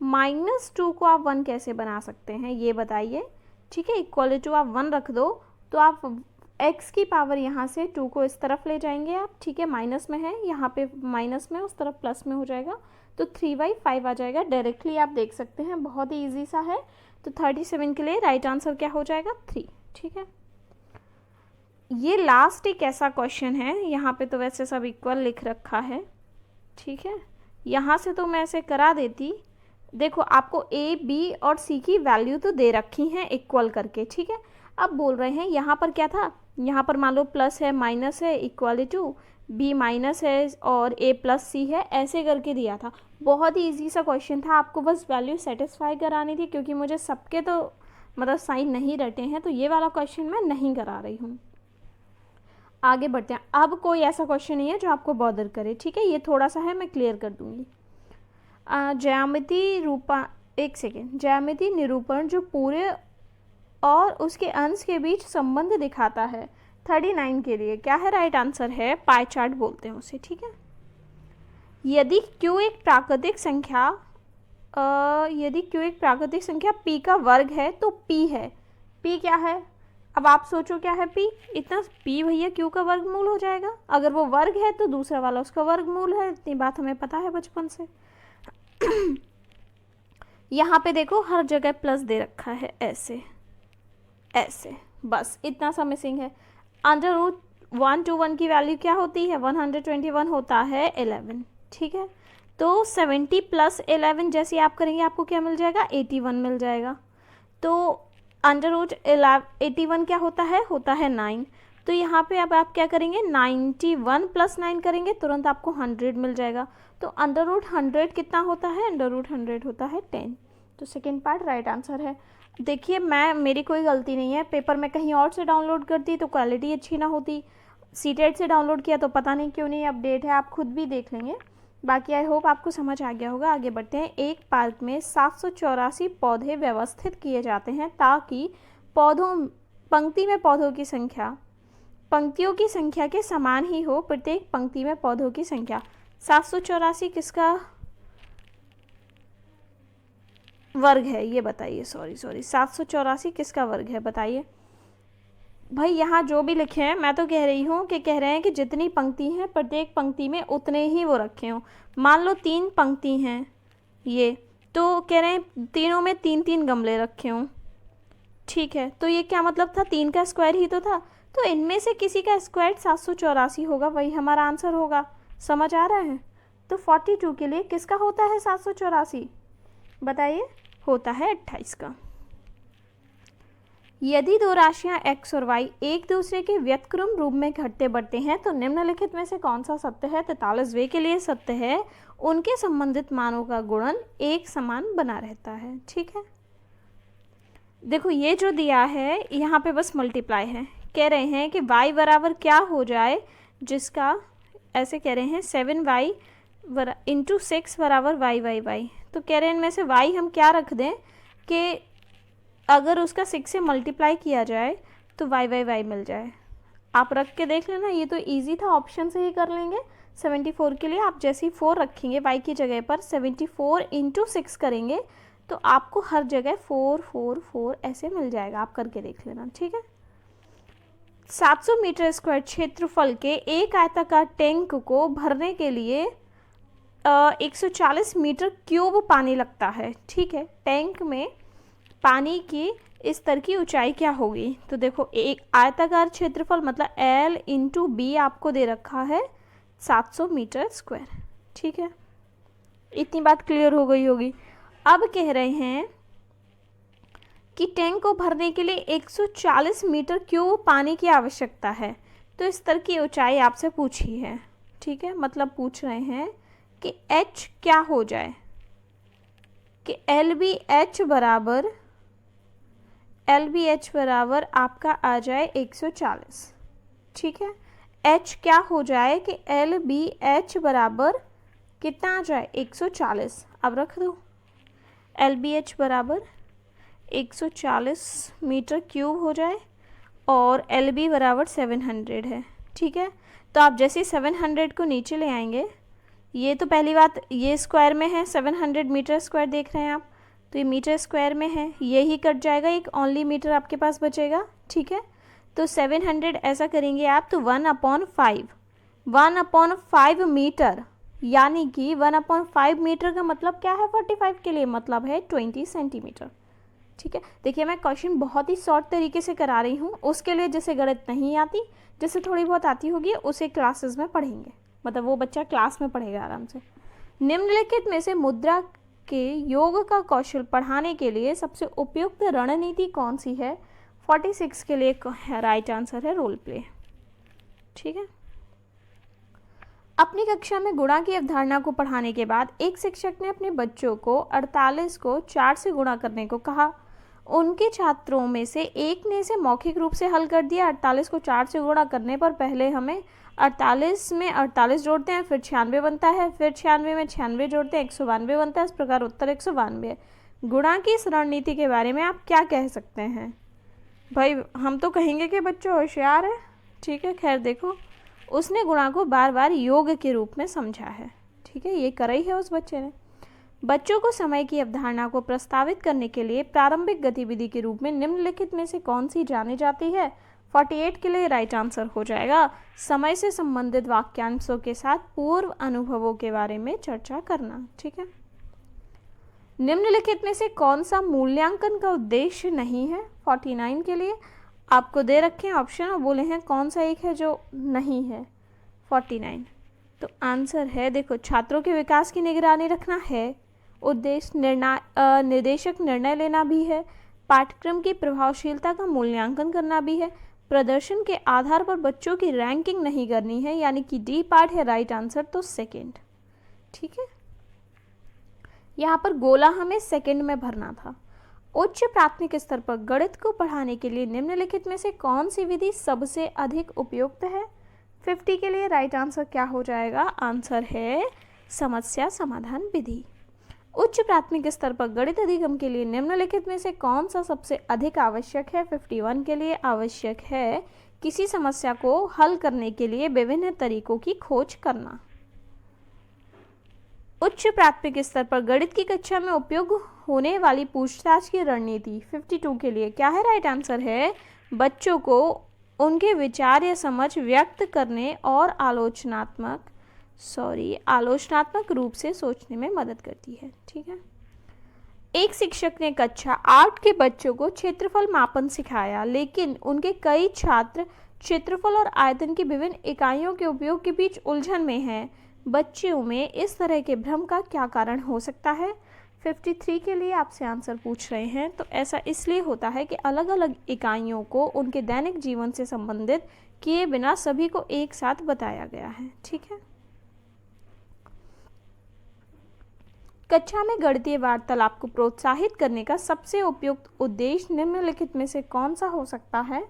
-2 को आप 1 कैसे बना सकते हैं ये बताइए, ठीक है। इक्वल टू आप 1 रख दो तो आप x की पावर यहाँ से 2 को इस तरफ ले जाएंगे आप, ठीक है, माइनस में है, यहाँ पे माइनस में, उस तरफ प्लस में हो जाएगा। तो 3/5 आ जाएगा, डायरेक्टली आप देख सकते हैं, बहुत ही ईजी सा है। तो 37 के लिए राइट आंसर क्या हो जाएगा, 3, ठीक है। ये लास्ट एक ऐसा क्वेश्चन है, यहाँ पे तो वैसे सब इक्वल लिख रखा है, ठीक है। यहाँ से तो मैं ऐसे करा देती, देखो आपको a, b और c की वैल्यू तो दे रखी हैं इक्वल करके, ठीक है। अब बोल रहे हैं यहाँ पर क्या था, यहाँ पर मान लो प्लस है माइनस है इक्वल टू b माइनस है और a प्लस c है, ऐसे करके दिया था। बहुत ही ईजी सा क्वेश्चन था, आपको बस वैल्यू सेटिस्फाई करानी थी, क्योंकि मुझे सबके तो मतलब साइन नहीं रटे हैं, तो ये वाला क्वेश्चन मैं नहीं करा रही हूँ। आगे बढ़ते हैं। अब कोई ऐसा क्वेश्चन नहीं है जो आपको बॉदर करे, ठीक है, ये थोड़ा सा है, मैं क्लियर कर दूँगी। ज्यामिति निरूपण जो पूरे और उसके अंश के बीच संबंध दिखाता है। 39 के लिए क्या है राइट आंसर है, पाई चार्ट बोलते हैं उसे, ठीक है। यदि Q एक प्राकृतिक संख्या P का वर्ग है तो P है, P क्या है, अब आप सोचो क्या है P, इतना P भैया Q का वर्गमूल हो जाएगा, अगर वो वर्ग है तो दूसरा वाला उसका वर्गमूल है, इतनी बात हमें पता है बचपन से। यहाँ पे देखो हर जगह प्लस दे रखा है, ऐसे ऐसे, बस इतना सा मिसिंग है। √1 to 1 की वैल्यू क्या होती है, 121 होता है 11, ठीक है। तो 70 + 11 जैसे आप करेंगे आपको क्या मिल जाएगा, 81 मिल जाएगा। तो √81 क्या होता है 9। तो यहाँ पे अब आप क्या करेंगे, 91 + 9 करेंगे, तुरंत आपको 100 मिल जाएगा। तो √100 कितना होता है, √100 होता है 10। तो सेकेंड पार्ट राइट आंसर है। देखिए मेरी कोई गलती नहीं है, पेपर में कहीं और से डाउनलोड करती तो क्वालिटी अच्छी ना होती, सीटेट से डाउनलोड किया तो पता नहीं क्यों नहीं अपडेट है, आप खुद भी देख लेंगे। बाकी आई होप आपको समझ आ गया होगा। आगे बढ़ते हैं। एक पार्क में 784 पौधे व्यवस्थित किए जाते हैं ताकि पंक्तियों की संख्या के समान ही हो। प्रत्येक पंक्ति में पौधों की संख्या 784 किसका वर्ग है ये बताइए, सॉरी 784 किसका वर्ग है बताइए भाई। यहाँ जो भी लिखे हैं मैं तो कह रही हूँ कि कह रहे हैं कि जितनी पंक्ति हैं प्रत्येक पंक्ति में उतने ही वो रखे हों। मान लो 3 पंक्ति हैं ये, तो कह रहे हैं तीनों में 3-3 गमले रखे हों, ठीक है। तो ये क्या मतलब था, 3 का स्क्वायर ही तो था, तो इनमें से किसी का स्क्वायर 784 होगा, वही हमारा आंसर होगा। समझ आ रहा है। तो 42 के लिए किसका होता है 784 बताइए, होता है 28 का। यदि दो राशियां x और y एक दूसरे के व्युत्क्रम रूप में घटते बढ़ते हैं तो निम्नलिखित में से कौन सा सत्य है। 43वें के लिए सत्य है उनके संबंधित मानों का गुणन एक समान बना रहता है, ठीक है। देखो ये जो दिया है यहाँ पे बस मल्टीप्लाई है, कह रहे हैं कि y बराबर क्या हो जाए, जिसका ऐसे कह रहे हैं 7y × 6 बराबर y। तो कह रहे हैं इनमें से y हम क्या रख दें कि अगर उसका 6 से मल्टीप्लाई किया जाए तो y मिल जाए। आप रख के देख लेना, ये तो इजी था, ऑप्शन से ही कर लेंगे। 74 के लिए आप जैसे ही 4 रखेंगे y की जगह पर 74 × 6 करेंगे तो आपको हर जगह 4 4 4 ऐसे मिल जाएगा, आप करके देख लेना, ठीक है। 700 मीटर स्क्वायर क्षेत्रफल के एक आयताकार टैंक को भरने के लिए 140 मीटर क्यूब पानी लगता है, ठीक है। टैंक में पानी की इस स्तर की ऊंचाई क्या होगी। तो देखो एक आयताकार क्षेत्रफल मतलब L × B आपको दे रखा है 700 मीटर स्क्वायर, ठीक है। इतनी बात क्लियर हो गई होगी। अब कह रहे हैं कि टैंक को भरने के लिए 140 मीटर क्यूब पानी की आवश्यकता है, तो इस स्तर की ऊंचाई आपसे पूछी है, ठीक है। मतलब पूछ रहे हैं कि H क्या हो जाए, कि LBH बराबर LBH बराबर आपका आ जाए 140, ठीक है। H क्या हो जाए कि LBH बराबर कितना आ जाए 140, अब रख दो। LBH बराबर 140 मीटर क्यूब हो जाए और LB बराबर 700 है, ठीक है। तो आप जैसे 700 को नीचे ले आएंगे, ये तो पहली बात ये स्क्वायर में है, 700 मीटर स्क्वायर देख रहे हैं आप, तो ये मीटर स्क्वायर में है, यही कट जाएगा, एक ओनली मीटर आपके पास बचेगा, ठीक है। तो 700 ऐसा करेंगे आप तो 1/5 मीटर, यानी कि 1/5 मीटर का मतलब क्या है 45 के लिए, मतलब है 20 सेंटीमीटर, ठीक है। देखिए मैं क्वेश्चन बहुत ही शॉर्ट तरीके से करा रही हूँ, उसके लिए जैसे गणित नहीं आती, जैसे थोड़ी बहुत आती होगी उसे क्लासेस में पढ़ेंगे, मतलब वो बच्चा क्लास में पढ़ेगा आराम से। निम्नलिखित में से मुद्रा के योग का कौशल पढ़ाने के लिए सबसे उपयुक्त रणनीति कौन सी है? 46 के लिए राइट आंसर है रोल प्ले, ठीक है। अपनी कक्षा में गुणा की अवधारणा को पढ़ाने के बाद एक शिक्षक ने अपने बच्चों को 48 को 4 से गुणा करने को कहा। उनके छात्रों में से एक ने इसे मौखिक रूप से हल कर दिया। 48 को 4 से गुणा करने पर पहले हमें 48 में 48 जोड़ते हैं, फिर 96 बनता है, फिर 96 में 96 जोड़ते हैं, 192 बनता है। इस प्रकार उत्तर 192 है। गुणा की इस रणनीति के बारे में आप क्या कह सकते हैं? भाई हम तो कहेंगे कि बच्चों होशियार है, ठीक है। खैर देखो, उसने गुणा को बार बार योग के रूप में समझा है, ठीक है, ये करा ही है उस बच्चे ने। बच्चों को समय की अवधारणा को प्रस्तावित करने के लिए प्रारंभिक गतिविधि के रूप में निम्नलिखित में से कौन सी जानी जाती है? 48 के लिए राइट आंसर हो जाएगा समय से संबंधित वाक्यांशों के साथ पूर्व अनुभवों के बारे में चर्चा करना, ठीक है। निम्नलिखित में से कौन सा मूल्यांकन का उद्देश्य नहीं है? 49 के लिए आपको दे रखे हैं ऑप्शन और बोले हैं कौन सा एक है जो नहीं है 49। तो आंसर है, देखो, छात्रों के विकास की निगरानी रखना है, उद्देश्य निर्देशक निर्णय लेना भी है, पाठ्यक्रम की प्रभावशीलता का मूल्यांकन करना भी है, प्रदर्शन के आधार पर बच्चों की रैंकिंग नहीं करनी है, यानी कि डी पार्ट है राइट आंसर, तो सेकेंड, ठीक है। यहाँ पर गोला हमें सेकेंड में भरना था। उच्च प्राथमिक स्तर पर गणित को पढ़ाने के लिए निम्नलिखित में से कौन सी विधि सबसे अधिक उपयुक्त है? 50 के लिए राइट आंसर क्या हो जाएगा? आंसर है समस्या समाधान विधि। उच्च प्राथमिक स्तर पर गणित अधिगम के लिए निम्नलिखित में से कौन सा सबसे अधिक आवश्यक है? 51 के लिए आवश्यक है किसी समस्या को हल करने के लिए विभिन्न तरीकों की खोज करना। उच्च प्राथमिक स्तर पर गणित की कक्षा में उपयोग होने वाली पूछताछ की रणनीति 52 के लिए क्या है? राइट आंसर है बच्चों को उनके विचार या समझ व्यक्त करने और आलोचनात्मक रूप से सोचने में मदद करती है, ठीक है। एक शिक्षक ने कक्षा 8 के बच्चों को क्षेत्रफल मापन सिखाया, लेकिन उनके कई छात्र क्षेत्रफल और आयतन की विभिन्न इकाइयों के उपयोग के बीच उलझन में हैं। बच्चों में इस तरह के भ्रम का क्या कारण हो सकता है? 53 के लिए आपसे आंसर पूछ रहे हैं। तो ऐसा इसलिए होता है कि अलग अलग इकाइयों को उनके दैनिक जीवन से संबंधित किए बिना सभी को एक साथ बताया गया है, ठीक है। कक्षा में गणितीय वार्तालाप को प्रोत्साहित करने का सबसे उपयुक्त उद्देश्य निम्नलिखित में से कौन सा हो सकता है?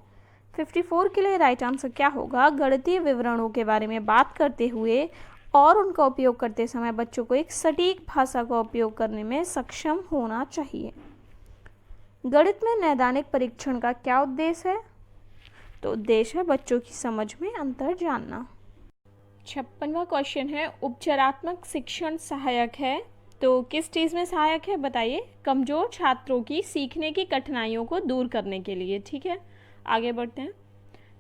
54 के लिए राइट आंसर क्या होगा? गणितीय विवरणों के बारे में बात करते हुए और उनका उपयोग करते समय बच्चों को एक सटीक भाषा का उपयोग करने में सक्षम होना चाहिए। गणित में नैदानिक परीक्षण का क्या उद्देश्य है? तो उद्देश्य है बच्चों की समझ में अंतर जानना। 56वां क्वेश्चन है, उपचारात्मक शिक्षण सहायक है तो किस चीज़ में सहायक है बताइए? कमजोर छात्रों की सीखने की कठिनाइयों को दूर करने के लिए, ठीक है। आगे बढ़ते हैं।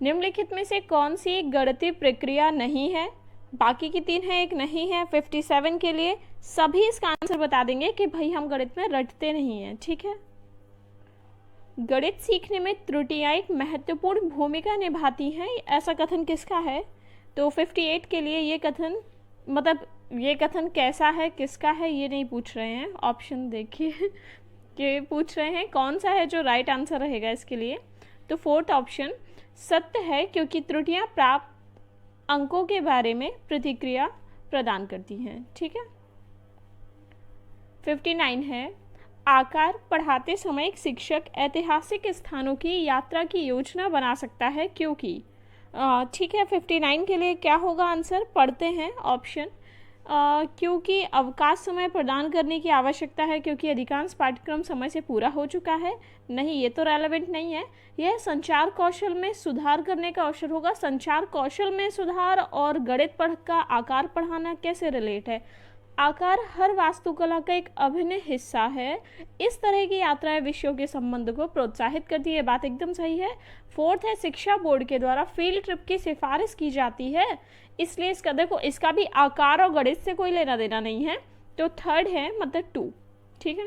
निम्नलिखित में से कौन सी एक गणितीय प्रक्रिया नहीं है? बाकी की 3 है, एक नहीं है। 57 के लिए सभी इसका आंसर बता देंगे कि भाई हम गणित में रटते नहीं हैं, ठीक है। गणित सीखने में त्रुटियां एक महत्वपूर्ण भूमिका निभाती हैं, ऐसा कथन किसका है? तो 58 के लिए ये कथन, मतलब ये कथन कैसा है, किसका है, ये नहीं पूछ रहे हैं। ऑप्शन देखिए कि पूछ रहे हैं कौन सा है जो राइट आंसर रहेगा इसके लिए। तो 4th ऑप्शन सत्य है क्योंकि त्रुटियां प्राप्त अंकों के बारे में प्रतिक्रिया प्रदान करती हैं, ठीक है। 59 है, आकार पढ़ाते समय एक शिक्षक ऐतिहासिक स्थानों की यात्रा की योजना बना सकता है क्योंकि ठीक है 59 के लिए क्या होगा आंसर, पढ़ते हैं ऑप्शन। क्योंकि अवकाश समय प्रदान करने की आवश्यकता है, क्योंकि अधिकांश पाठ्यक्रम समय से पूरा हो चुका है। नहीं, ये तो रेलेवेंट नहीं है। यह संचार कौशल में सुधार करने का अवसर होगा। संचार कौशल में सुधार और गणित पढ़ का आकार पढ़ाना कैसे रिलेट है? आकार हर वास्तुकला का एक अभिन्न हिस्सा है। इस तरह की यात्राएं विषयों के संबंध को प्रोत्साहित करती है, बात एकदम सही है। फोर्थ है, शिक्षा बोर्ड के द्वारा फील्ड ट्रिप की सिफारिश की जाती है, इसलिए इसका देखो इसका भी आकार और गणित से कोई लेना देना नहीं है, तो थर्ड है मतलब 2। ठीक है।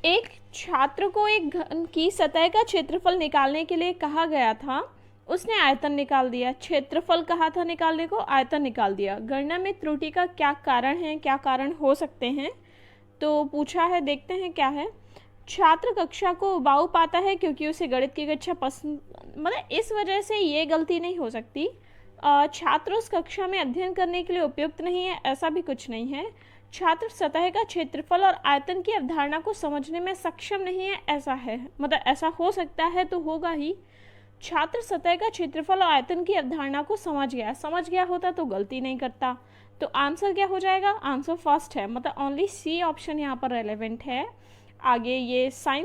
एक छात्र को एक घन की सतह का क्षेत्रफल निकालने के लिए कहा गया था, उसने आयतन निकाल दिया। क्षेत्रफल कहा था निकालने को, आयतन निकाल दिया। गणना में त्रुटि का क्या कारण है, क्या कारण हो सकते हैं, तो पूछा है, देखते हैं क्या है। छात्र कक्षा को उबाऊ पाता है क्योंकि उसे गणित की कक्षा पसंद, मतलब इस वजह से ये गलती नहीं हो सकती। छात्र उस कक्षा में अध्ययन करने के लिए उपयुक्त नहीं है, ऐसा भी कुछ नहीं है। छात्र सतह का क्षेत्रफल और आयतन की अवधारणा को समझने में सक्षम नहीं है, ऐसा है, मतलब ऐसा हो सकता है तो होगा ही। छात्र सतह का क्षेत्रफल और आयतन की अवधारणा को समझ गया होता तो गलती नहीं करता। तो आंसर क्या हो जाएगा? आंसर फर्स्ट है, मतलब ओनली सी ऑप्शन यहाँ पर रेलेवेंट है। आगे ये साइंस